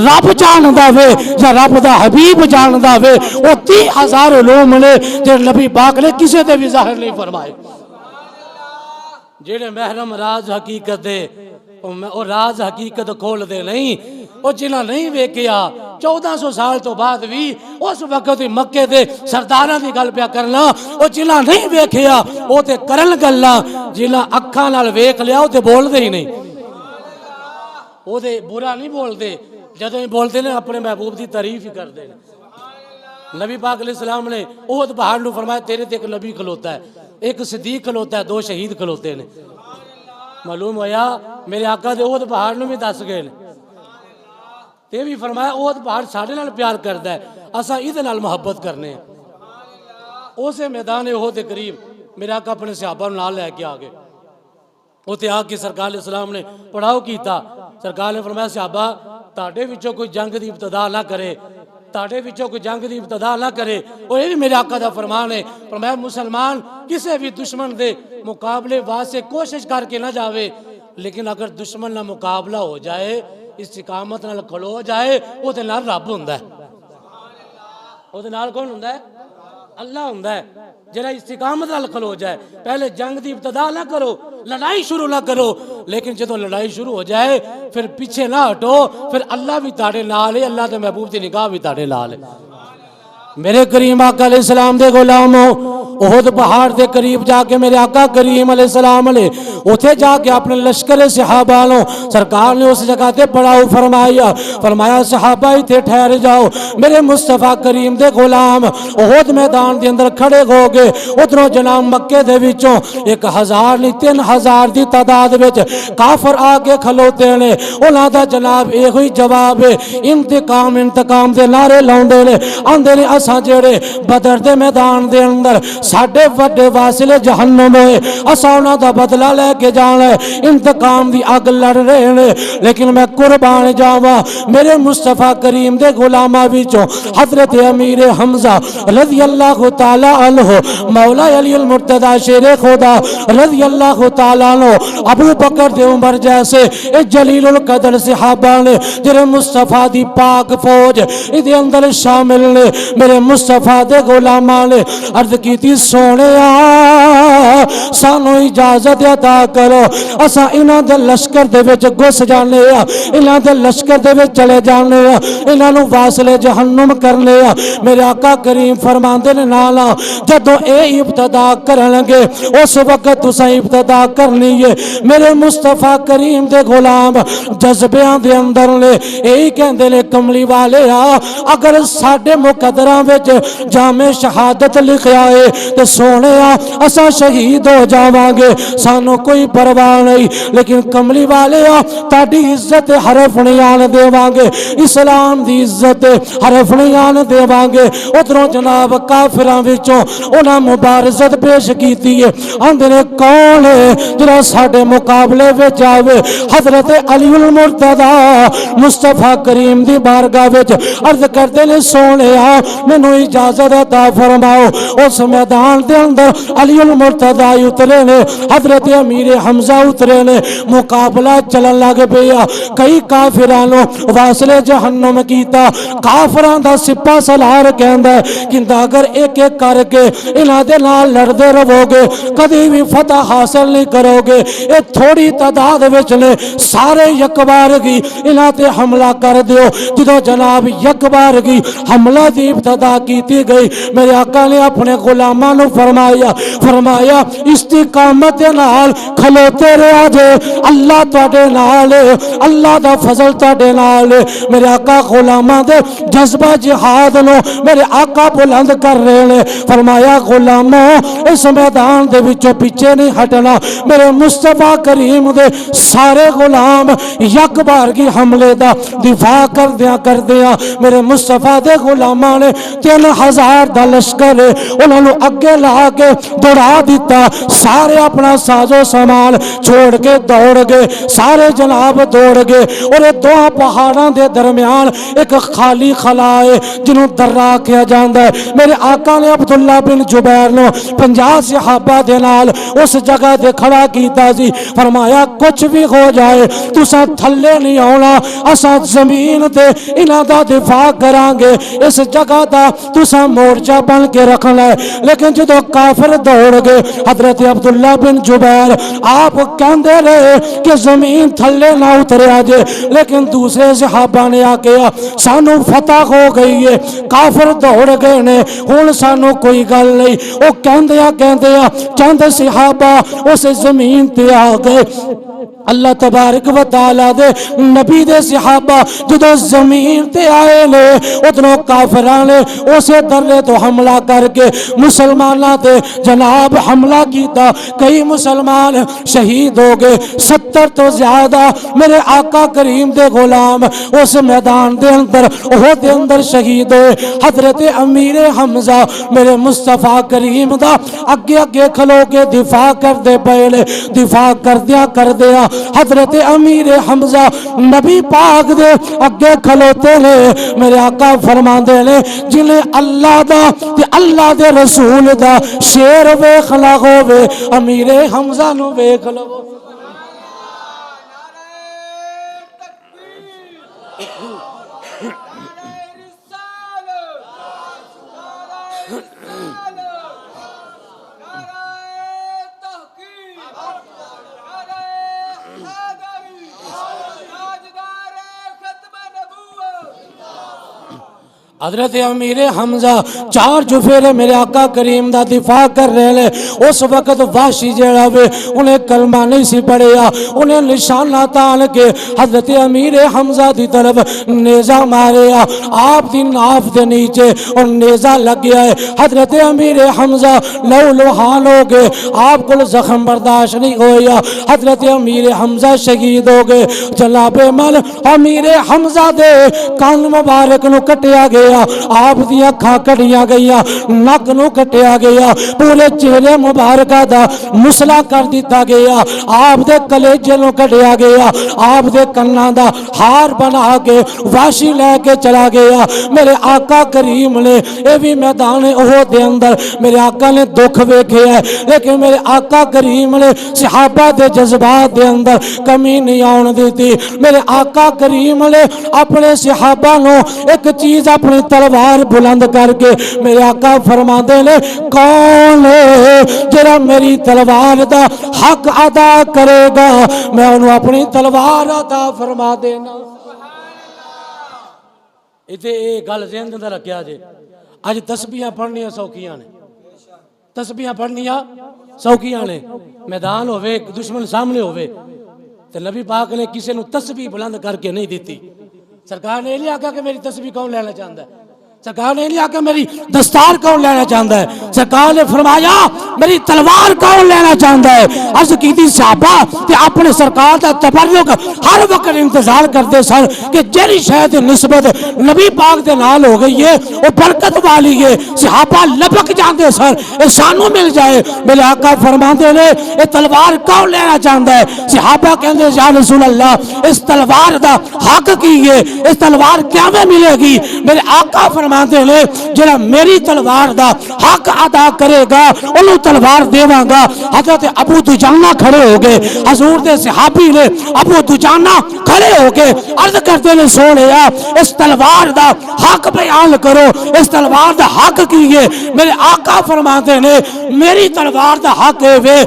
رب جاندا وے یا رب دا حبیب جاندا وے، او 30,000 علوم نے جے نبی پاک نے کسے تے بھی ظاہر نہیں فرمائے۔ جڑے محرم راز حقیقت دے او راز حقیقت کھول دے نہیں، او جنہاں نہیں ویکھیا 1400 سال تو بعد بھی اس وقت مکے دے سرداراں دی گل پیا کرنا، او جنہاں نہیں ویکھیا او تے کرن گلاں، جنہاں اکھاں نال ویکھ لیا او تے بول دے ہی نہیں، او تے برا نہیں بول دے، جدوں ہی بولتے نے اپنے محبوب دی تعریف ہی کر دے۔ نبی پاک علیہ السلام نے احد پہاڑ نو فرمایا تیرے تے ایک نبی کھلوتا ہے، ایک صدیق کھلوتا ہے، 2 شہید کھلوتے ہیں۔ معلوم ہویا میرے آقا دے احد پہاڑ نو بھی دس گئے تے بھی فرمایا احد پہاڑ ساڈے نال پیار کردا ہے، اساں ایدے نال محبت کرنے ہیں۔ اسے میدان احد دے قریب میرے آقا اپنے صحابہ نال لے کے آ گئے، اوتے آ کے سرکار علیہ السلام نے پڑھاؤ کیتا۔ سرکار نے فرمایا صحابہ تاڈے وچوں کوئی جنگ دی ابتدا نہ کرے، تاڈے وچوں کوئی جنگ دی ابتدا نہ کرے، اور یہ بھی میرے آقا دا فرمان ہے۔ فرمایا مسلمان کسی بھی دشمن دے مقابلے واسطے کوشش کر کے نہ جاوے، لیکن اگر دشمن نہ مقابلہ ہو جائے استقامت نال کھلو جائے او دے نال رب ہوندا ہے۔ او دے نال کون ہوندا ہے؟ اللہ ہوندا ہے جڑا استقامت نال کھلو جائے. پہلے جنگ دی ابتدا نہ کرو, لڑائی شروع نہ کرو, لیکن جدو لڑائی شروع ہو جائے پھر پیچھے نہ ہٹو, پھر اللہ بھی تاڑے نال ہے, اللہ دے محبوب دی نگاہ بھی تاڑے نال ہے. میرے کریم آقا علیہ السلام دے غلاموں, احد پہاڑ دے قریب جا کے میرے آقا کریم علیہ السلام نے اتھے جا کے اپنے لشکر صحابہ لوں سرکار نے اس جگہ تے پڑاؤ فرمایا صحابہ ہی ٹھہر جاؤ. میرے مصطفیٰ کریم دے غلام احد میدان دے اندر کھڑے ہو گئے. ادھروں جناب مکے دے وچوں 1000 نہیں 3000 دی تعداد وچ کافر آگے کھلوتے نے. انہاں دا جناب ایک ہی جواب ہے, انتقام انتقام دے نعرے لاؤندے نے, آندے نے اساں جڑے بدر دے میدان دے اندر ساڈے وڈے واصل جہنم ہوئے, اساں انہاں دا بدلہ لے کے جانا ہے, انتقام دی اگ لڑ رہے ہیں. لیکن میں قربان جاواں میرے مصطفیٰ کریم دے غلاماں وچوں حضرت امیر حمزہ رضی اللہ تعالی عنہ, مولا علی المرتضی شیر خدا رضی اللہ تعالی عنہ, ابو بکر دے عمر جیسے اے جلیل القدر صحابہ نے جڑے مصطفیٰ دی پاک فوج دے اندر شامل نے. میرے مصطفیٰ دے غلاماں نے عرض کیتی سونیا سانو اجازت عطا کرو, اساں انہاں دے لشکر دے وچ گھس جانے آ, انہاں دے لشکر دے وچ چلے جانے آ, انہاں نو واصل جہنم کرنے آ. میرے آقا کریم فرماندے نے نالا جدو اے ابتدا کرن گے اس وقت تساں ابتدا کرنی ہے. میرے مصطفیٰ کریم دے غلام جذبیاں دے اندر نے یہی کہندے نے کملی والے آ, اگر ساڈے مقدراں وچ جامع شہادت لکھیا ہے تے سونے آ اساں شہید ہو جاواں گے, سانو کوئی پرواہ نہیں, لیکن کملی والے آ تاڈی عزت حرف نہیں آن دیواں گے, اسلام دی عزت حرف نہیں آن دیواں گے. ادھروں جناب کافراں وچوں انہاں مبارزت پیش کیتی ہے, آندے نے کون ہے جڑا ساڈے مقابلے وچ آوے. حضرت علی المرتضی مصطفیٰ کریم دی بارگاہ وچ عرض کردے نے سونے آ مینوں اجازت عطا فرماؤ. اس میدان دے اندر علی المرتضی اترے نے, حضرت امیر حمزہ اترے نے, مقابلہ چلن لگ پیا. کئی کافرانوں واصل جہنم کیتا. کافراں دا سپہ سالار کہندا ہے کہ اگر ایک ایک کر کے انہاں دے نال لڑدے رہو گے کبھی بھی فتح حاصل نہیں کرو گے. اے تھوڑی تعداد وچ نے, سارے یکبارگی انہاں تے حملہ کر دیو. جدوں جناب یکبارگی حملہ دی ابتدا کیتی گئی, میرے آقا نے اپنے غلاماں نو فرمایا استقامت نال کھلوتے رہا جے, اللہ تواڈے نال ہے, اللہ دا فضل تواڈے نال ہے. میرے آقا غلاماں دے جذبہ جہاد نو میرے آقا بلند کر رہے نے. فرمایا غلاموں اس میدان دے وچوں پیچھے نہیں ہٹنا. میرے مصطفیٰ کریم دے سارے غلام یک بارگی حملے دا دفاع کردیاں میرے مصطفیٰ دے غلاماں نے 3000 دا لشکر انہوں نے اگے لا کے دوڑا دیتا. سارے اپنا سازو سامان چھوڑ کے دوڑ گئے, سارے جناب دوڑ گئے. اور یہ دو پہاڑاں دے درمیان ایک خالی خلا ہے جنہوں درہ کیا جاندہ ہے. میرے آقا نے عبداللہ بن جبیر نو 50 صحابہ دے نال اس جگہ دے کھڑا کیتا سی. فرمایا کچھ بھی ہو جائے تساں تھلے نہیں ہونا, اساں زمین تے انہاں دا دفاع کران گے, اس جگہ دا تساں مورچہ بن کے رکھنا ہے. لیکن جدو کافر دوڑ گئے حضرت عبداللہ بن جبیر آپ کہندے رہے کہ زمین تھلے نہ اتریا جے, لیکن دوسرے صحابہ نے آکیا سانو فتح ہو گئی ہے, کافر دوڑ گئے نے, ہن سانو کوئی گل نہیں. وہ کہندیا چند صحابہ اس زمین تے آ گئے. اللہ تبارک و تعالی دے نبی دے صحابہ جدو زمین تے آئے لے اتنوں کافران نے اسے درے تو حملہ کر کے مسلمانہ تے جناب حملہ کیتا. کئی مسلمان شہید ہو گئے, 70 تو زیادہ میرے آقا کریم دے غلام اس میدان دے اندر شہید ہوئے. حضرت امیر حمزہ میرے مصطفیٰ کریم دا اگے کھلو کے دفاع کر دے پہلے دفاع کر دیا حضرت امیر حمزہ نبی پاک دے اگے کھلوتے نے. میرے آقا فرما دے نے جنہیں اللہ دا تے اللہ دے رسول دا شیر ویکھ لگوے امیر حمزہ نو ویکھ لو. حضرت امیر حمزہ چار چفیرے میرے آقا کریم دا دفاع کر رہے لے. اس وقت وحشی جیڑا وے انہیں کلمہ نہیں سی پڑھیا, انہیں نشانہ تان کے حضرت امیر حمزہ دی طرف نیزہ ماریا. آپ دی ناف دے نیچے اور نیزہ لگ گیا ہے. حضرت امیر حمزہ لو لوہان ہو گئے, آپ کو زخم برداشت نہیں ہویا. حضرت امیر حمزہ شہید ہو گئے. جناب مل امیر حمزہ دے کان مبارک نو کٹیا گیا, آپ دی اکھاں کٹیاں گئیاں, نک نو کٹیا گیا, پورے چہرے مبارکہ دا مسلا کر دیتا گیا, آپ دے کلیجے نو کٹیا گیا, آپ دے کناں دا ہار بنا کے وحشی لے کے چلا گیا. میرے آقا کریم نے اے بھی میدان احد دے اندر میرے آقا نے دکھ ویکھے ہے, لیکن میرے آقا کریم نے صحابہ دے جذبات دے اندر کمی نہیں آن دیتی. میرے آقا کریم نے اپنے صحابہ نو ایک چیز اپنی تلوار بلند کر کے میرے آقا فرما دے لے, کون ہے جرا میری تلوار دا حق ادا کرے گا میں انہوں اپنی تلوار عطا فرما دینا. اتے اے گل ذہن اندر رکھیا جے, اج تسبیحاں پڑھنیاں سوکھیاں نے, تسبیحاں پڑھنیاں سوکھیاں نے. میدان ہوئے دشمن سامنے ہوئے تے نبی پاک نے کسی نو تسبیح بلند کر کے نہیں دیتی. سرکار نے نہیں آکھا کہ میری تسبیح کون لینا چاہتا ہے, سرکار نے نہیں آکھا میری دستار کون لینا چاہتا ہے, سرکار نے فرمایا میری تلوار کون لینا چاہتا ہے. عرض کی تھی صحابہ تے اپنے سرکار دا تبرک ہر وقت انتظار کرتے سر کہ جیری شاید نسبت نبی پاک دے نال ہو گئی ہے وہ برکت والی ہے. صحابہ لپک جاندے سر اے سانو مل جائے. میرے آقا فرماندے نے اے تلوار کون لینا چاہتا ہے. صحابہ کہندے یا رسول اللہ اس تلوار دا حق کی ہے, اس تلوار کیا میں ملے گی. میرے آقا فرماتے ہیں جڑا میری تلوار دا حق ادا کرے گا انہوں تلوار دیواں گا. حضرت ابو دجانہ کھڑے ہو گئے, حضور دے صحابی نے ابو دجانہ کھڑے ہو کے عرض کرتے نے سونیا اس تلوار دا حق بیان کرو, اس تلوار دا حق کی ہے. میرے آقا فرماتے ہیں میری تلوار دا حق ہے وے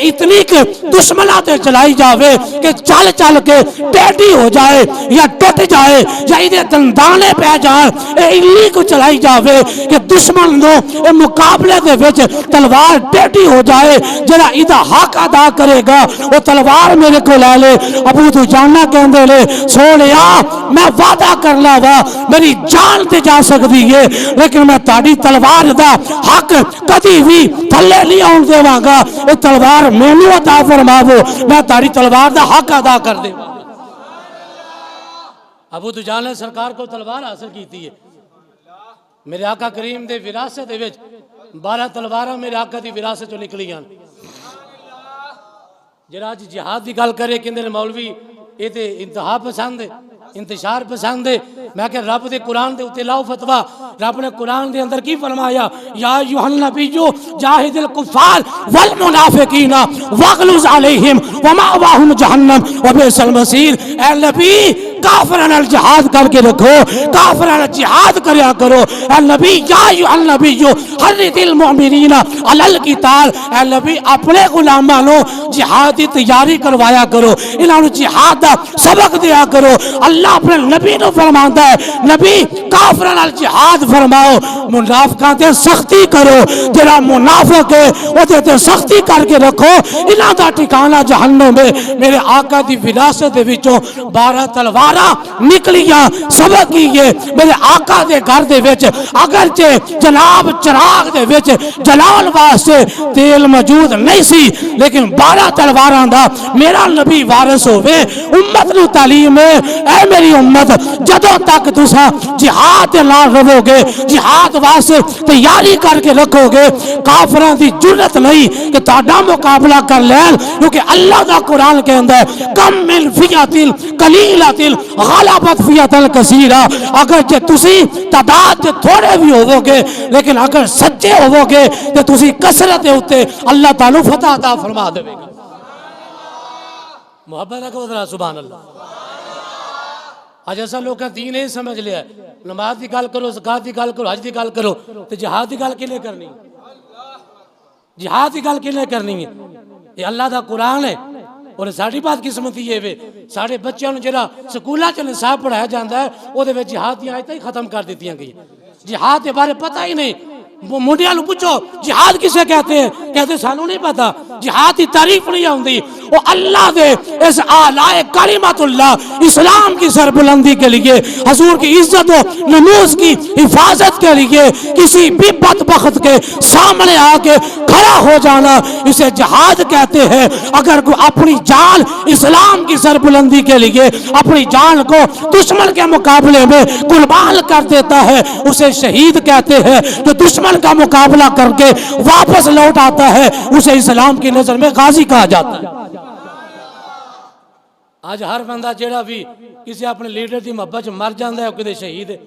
اتنی کہ دشمنہ تے چلائی جاوے کہ چل چل کے ٹیٹی ہو جائے یا ٹوٹ جائے یا ادھے دندانے پہ جائے, انہی کو چلائی جاوے کہ دشمن نو اے مقابلے دے وچ تلوار ٹیٹی ہو جائے. جڑا ادھا حق ادا کرے گا وہ تلوار میرے کو لے لے. ابو دجانہ کہندے لے سونیا میں وعدہ کرنا وا میری جان تے جا سکتی ہے لیکن میں تاڑی تلوار دا حق کدی بھی تھلے نہیں آن دیواں گا. اے تلوار مینوں عطا فرماو, میں تاڑی تلوار دا حق ادا کر دے. ابو دجانہ سرکار کو تلوار حاصل کیتی ہے. میرے آقا کریم دے وراثت دے وچ 12 تلواراں میرے آقا دی وراثت چوں نکلیاں. جڑا اج جہاد دی گل کرے کہندے نے مولوی اے تے انتہا پسند ہے, انتشار پسند ہے. میں کہ رب دے قرآن دے اتے لاؤ فتوہ. رب نے قرآن دے اندر کی فرمایا یا ایھا النبی جاہد الکفار والمنافقین واغلظ علیہم ومأواہم جہنم وبئس المصیر. اے نبی کافران الجہاد کر کے رکھو, کافران الجہاد کریا کرو. اے نبی یا ایھا النبی حرض المؤمنین علی القتال. اے نبی اپنے غلاماں نو جہاد دی تیاری کروایا کرو, انہاں نو جہاد دا سبق دیا کرو. اللہ اپنے نبی نو فرماندا ہے نبی کافران الجہاد فرماؤ, منافقاں تے سختی کرو. جڑا منافق ہے او تے سختی کر کے رکھو, انہاں دا ٹھکانہ جہنم ہے. میرے آقا دی وراثت دے وچوں 12 تلواراں نکلیاں. سبق کی ہے میرے آقا دے گھر دے وچ اگرچہ جناب چراغ دے وچ جلال واسطے تیل موجود نہیں سی لیکن 12 تلواراں دا میرا نبی وارث ہوئے. امت نو تعلیم ہے اے میری امت جدوں تک تساں جہاد دے نال رہو گے, جہاد واسطے تیاری کر کے رکھو گے, کافراں دی جرت نہیں کہ تہاڈا مقابلہ کر لین. کیونکہ اللہ دا قرآن کہندا ہے کم من فیۃ قلیلۃ غلبت فیۃ کثیرہ. اگر جے تسی تعداد تے تھوڑے بھی ہوو گے لیکن اگر سچے ہوو گے تے تسی کثرت دے اوتے اللہ تعالی فتح عطا فرما دے گا. محبت رکھو ذرا سبحان اللہ. آج ایسا لوگ کا دین ہی سمجھ لیا ہے, نماز دی گل کرو, زکات دی گل کرو, حج دی گل کرو تو جہاد دی گل کیلے کرنی, جہاد دی گل کیلے کرنی ہے. یہ اللہ دا قرآن ہے اور ساڑی بات قسمتی ہے وے ساڑے بچیاں نو جڑا سکولاں چ نصاب پڑھایا جاندا ہے او دے وچ جہاد دی آیتاں ہی ختم کر دتیاں گئیاں. جہاد کے بارے پتہ ہی نہیں. منڈیا نو پوچھو جہاد کسے کہتے ہیں, کہتے سانو نہیں پتا. جہاد کی تعریف نہیں آتی. وہ اللہ دے اس اعلی کلمت اللہ اسلام کی سربلندی کے لیے, حضور کی عزت و نموز کی حفاظت کے لیے کسی بھی بدبخت کے سامنے آ کے کھڑا ہو جانا, اسے جہاد کہتے ہیں. اگر کوئی اپنی جان اسلام کی سربلندی کے لیے اپنی جان کو دشمن کے مقابلے میں قربان کر دیتا ہے, اسے شہید کہتے ہیں. جو دشمن کا مقابلہ کر کے واپس لوٹ آتا ہے اسے اسلام کی نظر میں غازی کہا جاتا ہے. آج ہر بندہ جیڑا بھی کسی اپنے لیڈر دی محبت مر جاندہ ہے وہ کدے شہید ہے.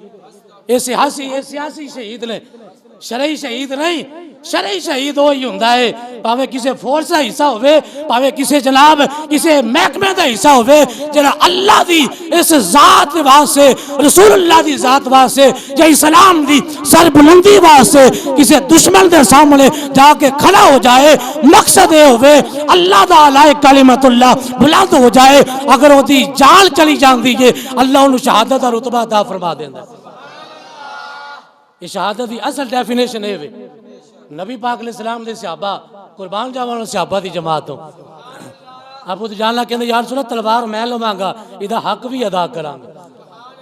یہ سیاسی شہید نے, شرعی شہید نہیں. شرعی شہید ہوئی ہوندہ ہے پاوے کسی فورس کا حصہ ہوئے, پاوے کسی جناب کسی محکمے کا حصہ ہوئے, جنہا اللہ دی اس ذات واسطے, رسول اللہ دی ذات واسطے, یا اسلام دی سربلندی واسطے کسی دشمن دے سامنے جا کے کھڑا ہو جائے. مقصد یہ ہوئے اللہ دا اعلی کلمت اللہ بلند ہو جائے. اگر وہ دی جان چلی جان دیئے اللہ انہوں شہادت اور رتبہ عطا فرما دیندہ. یہ شہادت دی اصل ڈیفینیشن ہے وے. نبی پاک علیہ السلام دے صحابہ قربان جاوانوں صحابہ دی جماعتوں. ابو دجالہ کہندے یا رسول اللہ تلوار میں لواں گا ادھا حق بھی ادا کراں گا.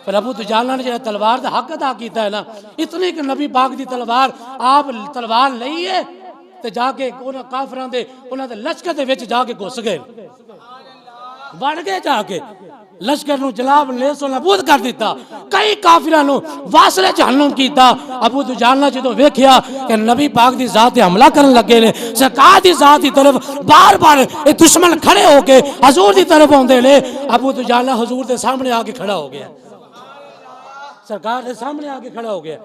پھر ابو دجالہ نے جو تلوار دا حق ادا کیتا ہے نا, اتنی کہ نبی پاک دی تلوار آپ تلوار لئیے تے جا کے انہاں کافران دے انہاں دے لشکر دے وچ جا کے گھس گئے, بڑھ گئے جا کے لشکر نو جلاب نیس و نابود کر دیتا. کئی کافرانو واصلے جہنم کیتا. ابو دجالہ جدو ویکھیا کہ نبی پاک دی ذات حملہ کرن لگے نے, سرکار دی ذات دی طرف بار بار دشمن کھڑے ہو کے حضور دی طرف ہوندے نے. ابو دجالہ حضور دے سامنے آ کے کھڑا ہو گیا, سرکار دے سامنے آ کے کھڑا ہو گیا.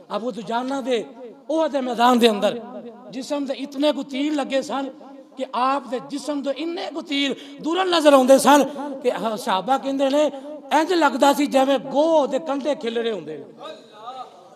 ابو دجالہ دے احد میدان دے اندر جسم دے اتنے کو تیر لگے سن کہ آپ دے جسم تو اننے کو تیر دورن نظر ہوندے سن کہ صحابہ کہندے نے انج لگدا سی جویں گو دے کنڈے کھل رہے ہوندے,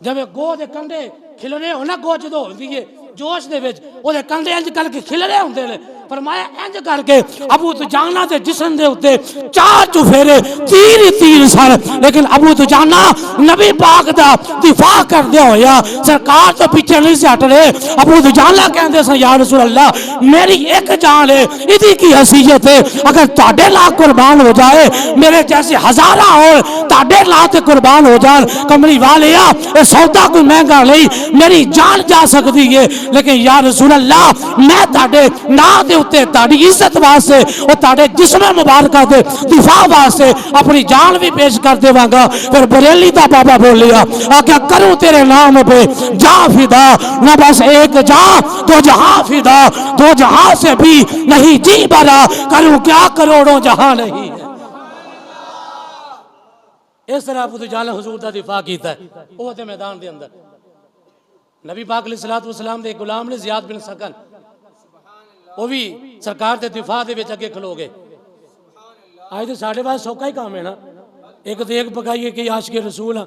جویں گو دے کنڈے کھل رہے ہونا, گو جدو ہوندی ہے جوش دے وچ او دے کنڈے انج کر کے کھل رہے ہوندے نے. فرمایا انج کر کے ابو دجانہ دے جسم دے اتے چار چفیرے تیر ہی تیر سن, لیکن ابو دجانہ نبی پاک دا دفاع کر دیا ہویا سرکار تو پیچھے نہیں سے ہٹ رہے. ابو دجانہ کہندے سن یا رسول اللہ میری ایک جان ہے, ادھی کی حیثیت ہے, اگر تاڑے لاکھ قربان ہو جائے میرے جیسے ہزارہ اور تاڑے لاکھ قربان ہو جائے. کمری والیا اے سودا کوئی مہنگا نہیں, میری جان جا سکتی ہے, لیکن یا رسول اللہ میں تاڑے نا دے اتے تاڑی عزت واسے اور تاڑے جسم مبارکہ دے دفاع واسے اپنی جان بھی پیش کر دے وانگا. پھر بریلی دا بابا بولیا آکیا کروں تیرے نام پہ جا فدا, نہ بس ایک جا تو جہاں فدا, تو جہاں سے بھی نہیں جی برا, کروں کیا کروڑوں جہاں نہیں. اس طرح ابو دجالہ حضور دا دفاع کیتا ہے احد میدان دے اندر. نبی پاک علیہ السلام دے غلام نے زیاد بن سکن, وہ بھی سرکار دے دفاع دے وچ اگے کھلو گئے. آج تو ساڑھے بعد سوکا ہی کام ہے نا, ایک دیکھ پکائیے کہ عاشق رسول ہیں,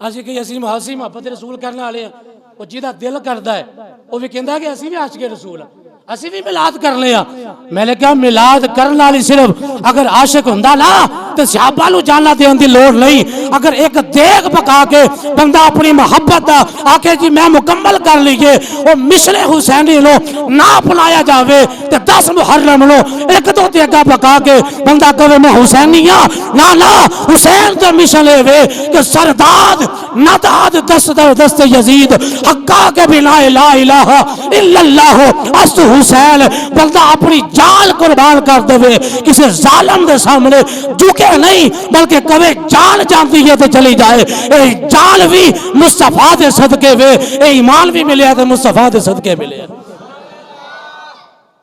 اسی کہ اسی محبت رسول کرنے والے ہیں. وہ جیدہ دل کردا ہے وہ بھی کہندا ہے کہ اسی بھی عاشق رسول ہیں, اسی بھی ملاد کر لیا. میں نے کہا ملاد کرنے والی صرف اگر عاشق ہوندا نا تو صحابہ نو جاننا دین دی لوڑ نہیں. اگر ایک دیکھ پکا کے بندہ اپنی محبت دا آکے جی میں مکمل کر لیے, وہ مشن حسینی نو نہ اپنایا جاوے تے 10 محرم نو ایک دو دیگا پکا کے بندہ کہے میں حسینی ہاں, نا حسین تے مشن لے وے کہ سرداد نداد دست یزید حقا کے بنا لا الہ الا اللہ است حسین. بندہ اپنی جان قربان کر دے, کسی ظالم دے سامنے جھکے نہیں بلکہ کبھی جان جانتی ہے تو چلی جائے. اے جان بھی مصطفیٰ دے صدقے وے, اے ایمان بھی ملے تو مصطفیٰ دے صدقے ملے.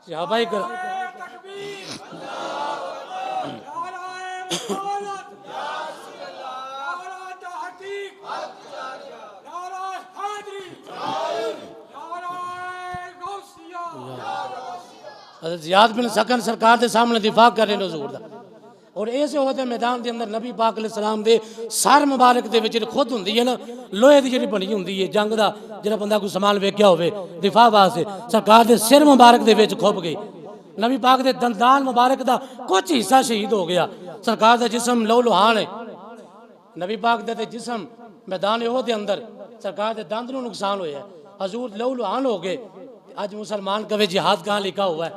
صحابہ کرام حضرت زیاد بن سکن سرکار دے سامنے دفاع کر رہے حضور دا, اور ایسے ہوتے میدان دے اندر نبی پاک علیہ السلام دے سار مبارک دے وچ خود ہوندی ہے نا لوہے دی جڑی بنی ہوندی ہے جنگ دا جڑا بندہ کوئی سامان ویکھیا ہوے دفاع واسطے, سرکار دے سر مبارک دے وچ کھپ گئی. نبی پاک دے دندان مبارک دا کچھ حصہ شہید ہو گیا. سرکار دا جسم لو لوہان ہے, نبی پاک دے جسم میدان احد دے اندر سرکار دے دند نو نقصان ہویا ہے، حضور لہو لہان ہو گئے. آج مسلمان کہے جہاد کہاں لکھا ہوا ہے؟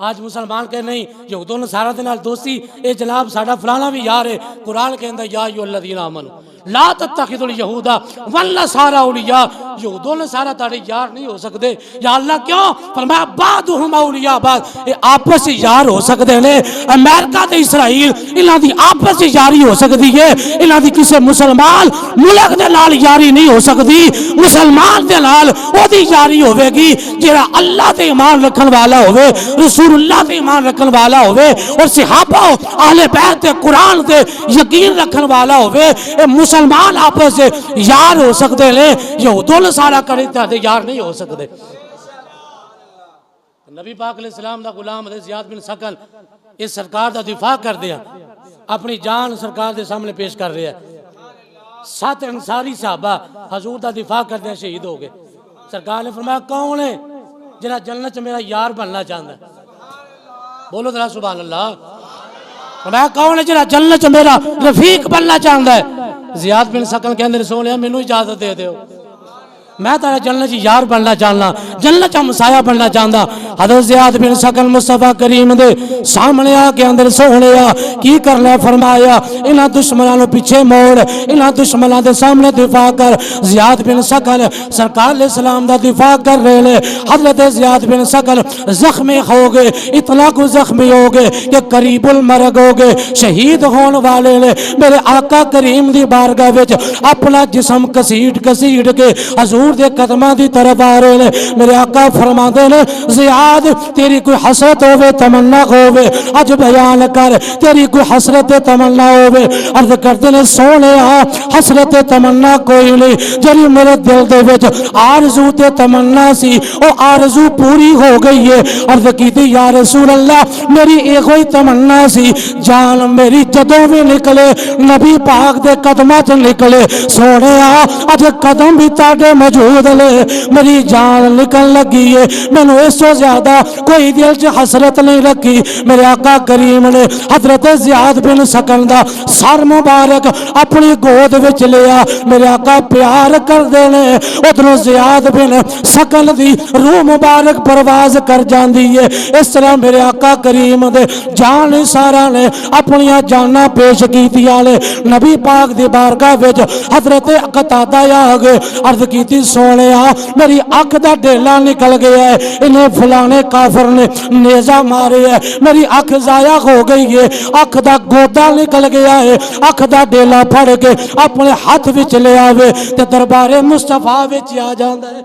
آج مسلمان کہے نہیں یہودوں نے سارا دے نال دوستی، اے جناب ساڈا فلانا بھی یار ہے. قرآن کہندا یا ایھا الذین آمنوا لا تتخذوا اليہود والنصارى اولیاء. یہودوں نے سارا تاڑے یار نہیں ہو سکتے. یا اللہ کیوں؟ فرمایا بعضهم اولیاء بعض. اے آپس سے یار ہو سکتے نے. امریکہ تے اسرائیل انہاں دی آپس سے یاری ہو سکتی ہے، انہاں دی کسے مسلمان ملک دے نال یاری نہیں ہو سکتی. مسلمان دے نال او دی یاری ہوے گی جڑا اللہ تے ایمان رکھن والا ہوے، رسول اللہ تے ایمان رکھن والا ہوے، اور صحابہ اہل بیت تے قرآن تے یقین رکھن والا ہوے. اے مسلمان آپس سے یار ہو سکتے ہیں، یہودوں نے سارا کرے تے یار نہیں ہو سکتے. نبی پاک علیہ السلام دا غلام حضرت زیاد بن ثقل اس سرکار دا دفاع کر دیا، اپنی جان سرکار دے سامنے پیش کر رہا ہے. 7 انصاری صحابہ حضور دا دفاع کر دیا شہید ہو گئے. سرکار نے فرمایا کون ہے جنہاں جنت چ میرا یار بننا چاہتا ہے؟ بولو ذرا سبحان اللہ. فرمایا کون ہے جنہاں جنت چ میرا رفیق بننا چاہتا ہے؟ زیاد بن ثقل کہندے سونیا مینوں اجازت دے دیو، میں تارا جنت جی یار بننا چاہنا، جنت چا مسایا بننا چاہنا. حضرت زیاد بن ثقل مصطفیٰ کریم دے سامنے آ کے اندر سونے کی کرنا؟ فرمایا انہاں دشمنوں پیچھے موڑ، انہاں دشمنوں دے سامنے دفاع کر. زیاد بن ثقل سرکار علیہ السلام دا دفاع کر رہے لے. حضرت زیاد بن ثقل زخمی ہو گئے، اتنا کو زخمی ہو گئے کہ قریب المرگ ہو گئے، شہید ہون والے لے. میرے آقا کریم دی بارگاہ وچ اپنا جسم کسیٹ کسیٹ کے حضور دے قدمہ دی طرف آ رہے ہیں. میرے آقا فرما دے لے زیاد تیری کوئی حسرت ہوئے تمنا ہوئے اج بیان کر، تیری کوئی حسرت تمنا ہوئے. عرض کرتے لے سونے حسرت تمنا کوئی نہیں، جری میرے دل دے وچ آرزو تے تمنا سی او آرزو پوری ہو گئی ہے. عرض کی تھی یا رسول اللہ میری ایک ہوئی تمنا سی، جان میری جدوں بھی نکلے نبی پاک دے قدمہ چ نکلے. سونے اج قدم بھی تاڑے موجود لے، میری جان نکل لگی ہے، میں نے اس سے زیادہ کوئی دل چ حسرت نہیں رکھی. میرے آقا کریم نے حضرت زیاد بن ثقل دا سر مبارک اپنی گود وچ لیا. میرے آقا پیار کر دینے ادھر زیاد بن ثقل دی روح مبارک پرواز کر جاندی ہے. اس طرح میرے آقا کریم دے جان سارا نے اپنی جانا پیش کیتیاں نے نبی پاک دی بارگاہ وچ. حضرت قتادہ آ گئے، عرض کیتی سونے میری اکھ دا ڈیلا نکل گیا ہے، انہیں فلانے کافر نے نیزہ مارے ہے، میری اکھ ضائع ہو گئی ہے، اکھ دا گودا نکل گیا ہے. اکھ دا ڈیلا پھڑ کے اپنے ہاتھ وچ لے آوے تے دربار مصطفیٰ وچ آ جاندا ہے.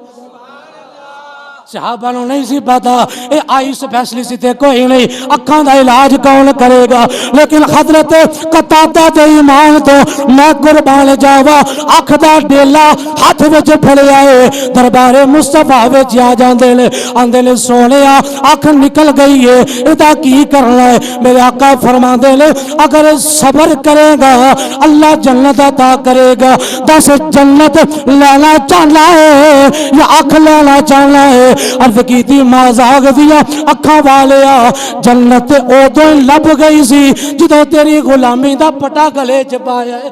صحابہ نو نہیں سی پتا اے آئی اسپیشلسٹ تے کوئی نہیں، اکھاں دا علاج کون کرے گا؟ لیکن حضرت قتادہ دے ایمان تو میں قربان جاوا، اکھ دا ڈیلا ہاتھ وچ پھڑیا ہے، دربار مصطفیٰ وچ آ جاندے نے. آندے نے سونیا اکھ نکل گئی ہے، ادا کی کرنا ہے؟ میرے آقا فرماندے نے اگر صبر کرے گا اللہ جنت عطا کرے گا. دس جنت لینا چاہنا ہے یا اکھ لینا چاہنا ہے؟ عرض کی تھی مازاغ دیا اکھاں والیا جنت ادو لب گئی سی جدو تیری غلامی دا پٹا گلے چ پایا ہے،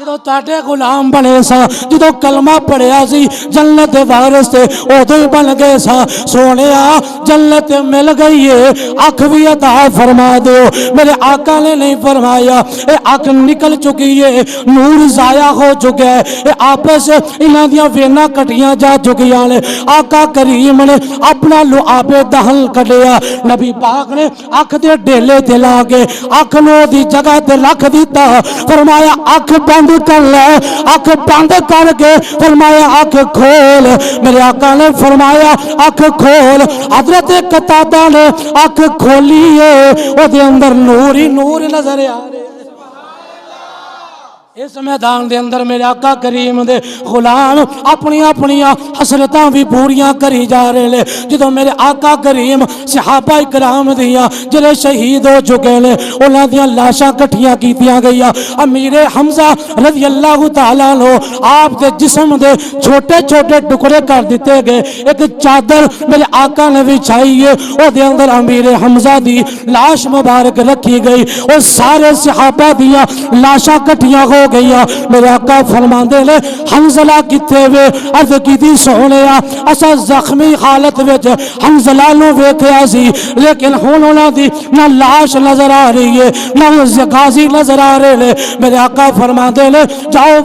جدو تاٹے غلام بنے سا، جدو کلمہ پڑھیا سی جنت وارث تے ادو ہی بن گئے سا. سونے جنت مل گئی ہے، اکھ بھی عطا فرما دو. میرے آقا نے نہیں فرمایا اے اکھ نکل چکی ہے، نور ضائع ہو چکا ہے، اے آپس انہاں دیاں وینا کٹیاں جا چکیاں نے. آقا کریم نے اپنا لعاب دہن کڈیا، نبی پاک نے اکھ دے ڈیلے تے لا کے اکھ نو دی جگہ تے رکھ دیتا. فرمایا اکھ بند کر لے، اکھ بند کر کے فرمایا اکھ کھول. میرے آقا نے فرمایا اکھ کھول. حضرت قتادہ نے اکھ کھولی ہے، او دے اندر نور ہی نور نظر آ رہے. اس میدان دے اندر میرے آقا کریم دے غلام اپنی اپنی حسرتاں بھی پوریاں کری جا رہے لے. جدو میرے آقا کریم صحابہ اکرام دیاں جڑے شہید ہو چکے نے انہاں دیاں لاشاں کٹھیاں کیتیاں گئیاں. امیر حمزہ رضی اللہ تعالیٰ عنہ آپ دے جسم دے چھوٹے چھوٹے ٹکڑے کر دیتے گئے. ایک چادر میرے آقا نے بچھائی ہے، او دے اندر امیر حمزہ دی لاش مبارک رکھی گئی. اور سارے صحابہ دیاں لاشاں کٹھیاں ہو گئی میرے آقا فرماندے نے حنزلہ کتے وے عرض کیتی سونیا اسا زخمی حالت وچ حنزلہ نو ویکھیا سی لیکن ہن انہاں دی نہ لاش نظر آ رہی ہے نہ غازی نظر آ رہے نے میرے آقا فرماندے نے جاؤ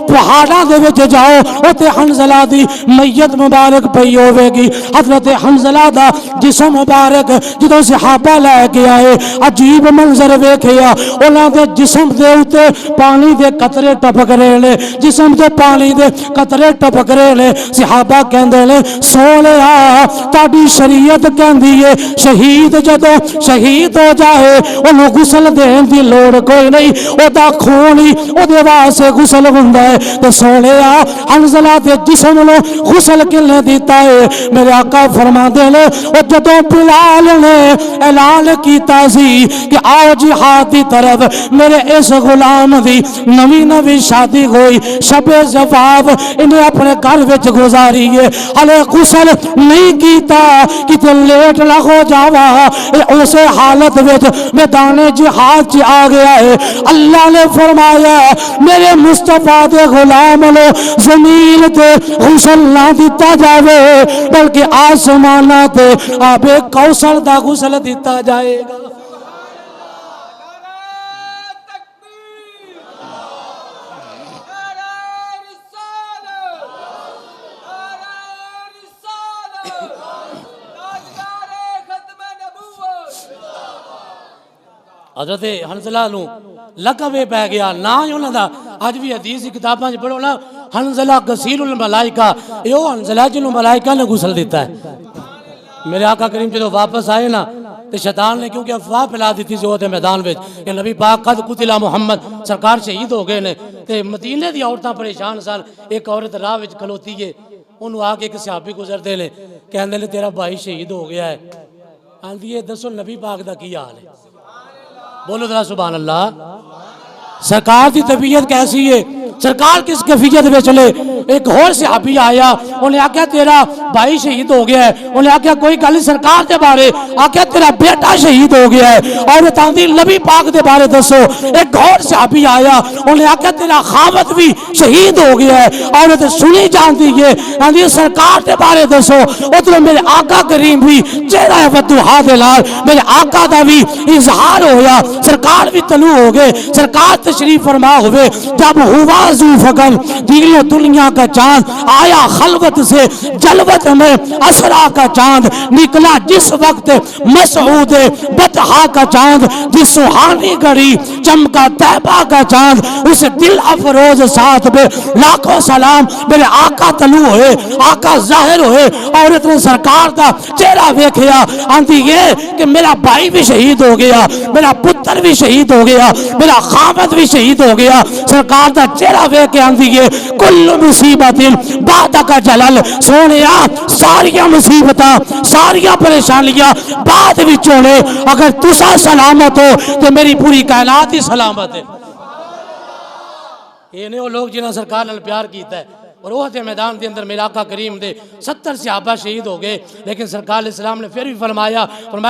پہاڑاں دے وچ جاؤ اوتے حنزلہ دی میت مبارک پئی ہوے گی حضرت حنزلہ دا جسم مبارک جدوں صحابہ لے کے آئے عجیب منظر ویکھیا انہاں دے جسم دے اوتے پانی دے قطرے ٹپک رہے نے جسم دے پانی دے قطرے ٹپک رہے نے صحابہ کہندے نے سونیا تہاڈی شریعت کہندی ہے شہید جدوں شہید ہو جائے انہوں غسل دین دی لوڑ کوئی نہیں او دا خون ہی او دے واسطے غسل ہوندا ہے تے سونیا حنزلہ دے جسم نو غسل کنے دیتا ہے میرے آقا فرماندے نے او جدوں بلال نے اعلان کیتا سی کہ آؤ جہاد دی طرف میرے اس غلام دی نوی شادی ہوئی شب زفاف انہیں اپنے گھر وچ گزاری ہے ہلے غسل نہیں کیتا کہ لیٹ نہ ہو جاوا اسے حالت وچ میدان جہاد چ آ گیا ہے اللہ نے فرمایا میرے مصطفیٰ دے غلام نو زمین تے غسل نہ دیتا جاوے بلکہ آسماناں تے آب کوثر دا غسل دیتا جائے گا حضرت حنزلہ نو لقب پہ گیا نا ہی انہاں دا اج بھی حدیث کی کتاباں وچ پڑھو نا حنزلہ غسیل الملائکہ یہ حنزلہ جنوں ملائکہ نے غسل دیتا ہے میرے آقا کریم جدوں واپس آئے نا تے شیطان نے کیونکہ افواہ پھیلا دیتی سی اوتے میدان وچ کہ نبی پاک قد قتل محمد سرکار شہید ہو گئے نے تے مدینے دی عورتاں پریشان سن ایک عورت راہ وچ کھلوتی ہے انہوں آ کے ایک صحابی گزرتے نے کہندے نے تیرا بھائی شہید ہو گیا ہے آندی ہے دسو نبی پاک دا کی حال ہے بولو ذرا سبحان اللہ سرکار دی طبیعت کیسی ہے سرکار کس کیفیت میں چلے ایک اور صحابی آیا انہیں آکھیا تیرا بھائی شہید ہو گیا ہے انہیں آکھیا کوئی گل سرکار دے بارے آکھیا تیرا بیٹا شہید ہو گیا ہے اور تاندی نبی پاک دے بارے دسو ایک اور صحابی آیا انہیں آکھیا تیرا خاوند بھی شہید ہو گیا ہے اور تے سنی جاندی ہے آندی سرکار دے بارے دسو ادھر میرے آقا کریم بھی چہرہ ودوحا دے لال میرے آقا دا بھی اظہار ہویا سرکار بھی طلوع ہو گئے سرکار تشریف فرما ہوئے جب ہوا ذوالفقر دین و دنیا کا چاند آیا خلوت سے جلوت میں اسرا کا چاند نکلا جس وقت مسعود بطحا کا چاند جس سہانی گھڑی چمکا طیبہ کا چاند اس دل افروز ساتھ میں لاکھوں سلام میرے آقا طلوع ہوئے آقا ظاہر ہوئے اور اتنے سرکار دا چہرہ ویکھیا آندھی یہ کہ میرا بھائی بھی شہید ہو گیا میرا پتر بھی شہید ہو گیا میرا خامد بھی شہید ہو گیا سرکار دا چہرہ ویکھ کے آندھی ہے کل مصیبت بعد کا جلل سونیا ساریاں مصیبتاں ساریاں پریشانیاں بعد وچوں نے اگر تسا سلامت ہو تو میری پوری کائنات ہی سلامت ہے یہ نہیں وہ لوگ جنہاں سرکار نال پیار کیتا ہے اور وہ میدان دے اندر میرے آقا کریم دے 70 صحابہ شہید ہو گئے لیکن سرکار علیہ السلام نے پھر بھی فرمایا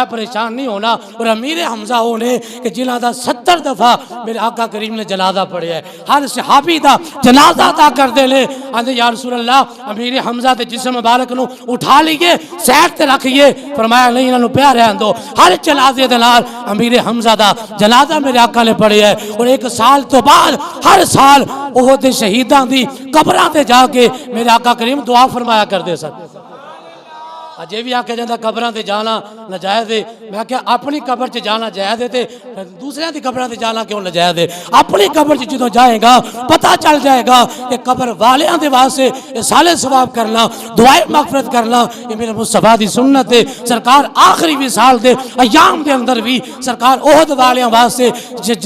پریشان نہیں ہونا اور امیر حمزہ ہونے کہ جنہاں دا 70 دفعہ میرے آقا کریم نے جنازہ پڑھیا ہے ہر صحابی دا جنازہ عطا کر دے لے آندے یا رسول اللہ امیر حمزہ دے جسم مبارک نو اٹھا لیے سیٹ تے رکھیے فرمایا نہیں انہاں نو پیا رہن دو ہر جنازے دے نال امیر حمزہ دا جنازہ میرے آقا نے پڑھیا ہے اور ایک سال تو بعد ہر سال احد شہیداں دی قبراں تے جا کہ میرے آقا کریم دعا فرمایا کر دے سکتے اجے بھی آکے جاندہ قبران تے جانا نجائز ہے میں کہا اپنی قبر چ جانا جائز ہے تے دوسرے دی قبران تے جانا کیوں نجائز ہے اپنی قبر چ جدوں جائے گا پتہ چل جائے گا کہ قبر والیاں دے واسطے اصالہ ثواب کرنا دعائے مغفرت کرنا یہ میرے مصطفیٰ دی سنت ہے سرکار آخری وصال دے ایام دے اندر بھی سرکار احد والیاں واسطے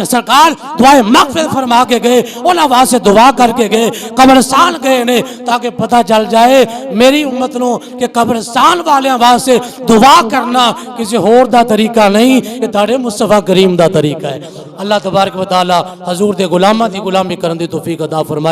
سرکار دعائے مغفرت فرما کے گئے انہاں واسطے دعا کر کے گئے قبرستان گئے نے تاکہ پتہ چل جائے میری امت نو کہ قبرستان والیاں واسطے دعا کرنا کسی اور دا طریقہ نہیں یہ تاڑے مصطفیٰ کریم دا طریقہ ہے اللہ تبارک و تعالی حضور دے غلامہ دی غلامی کرن دی توفیق عطا فرمائے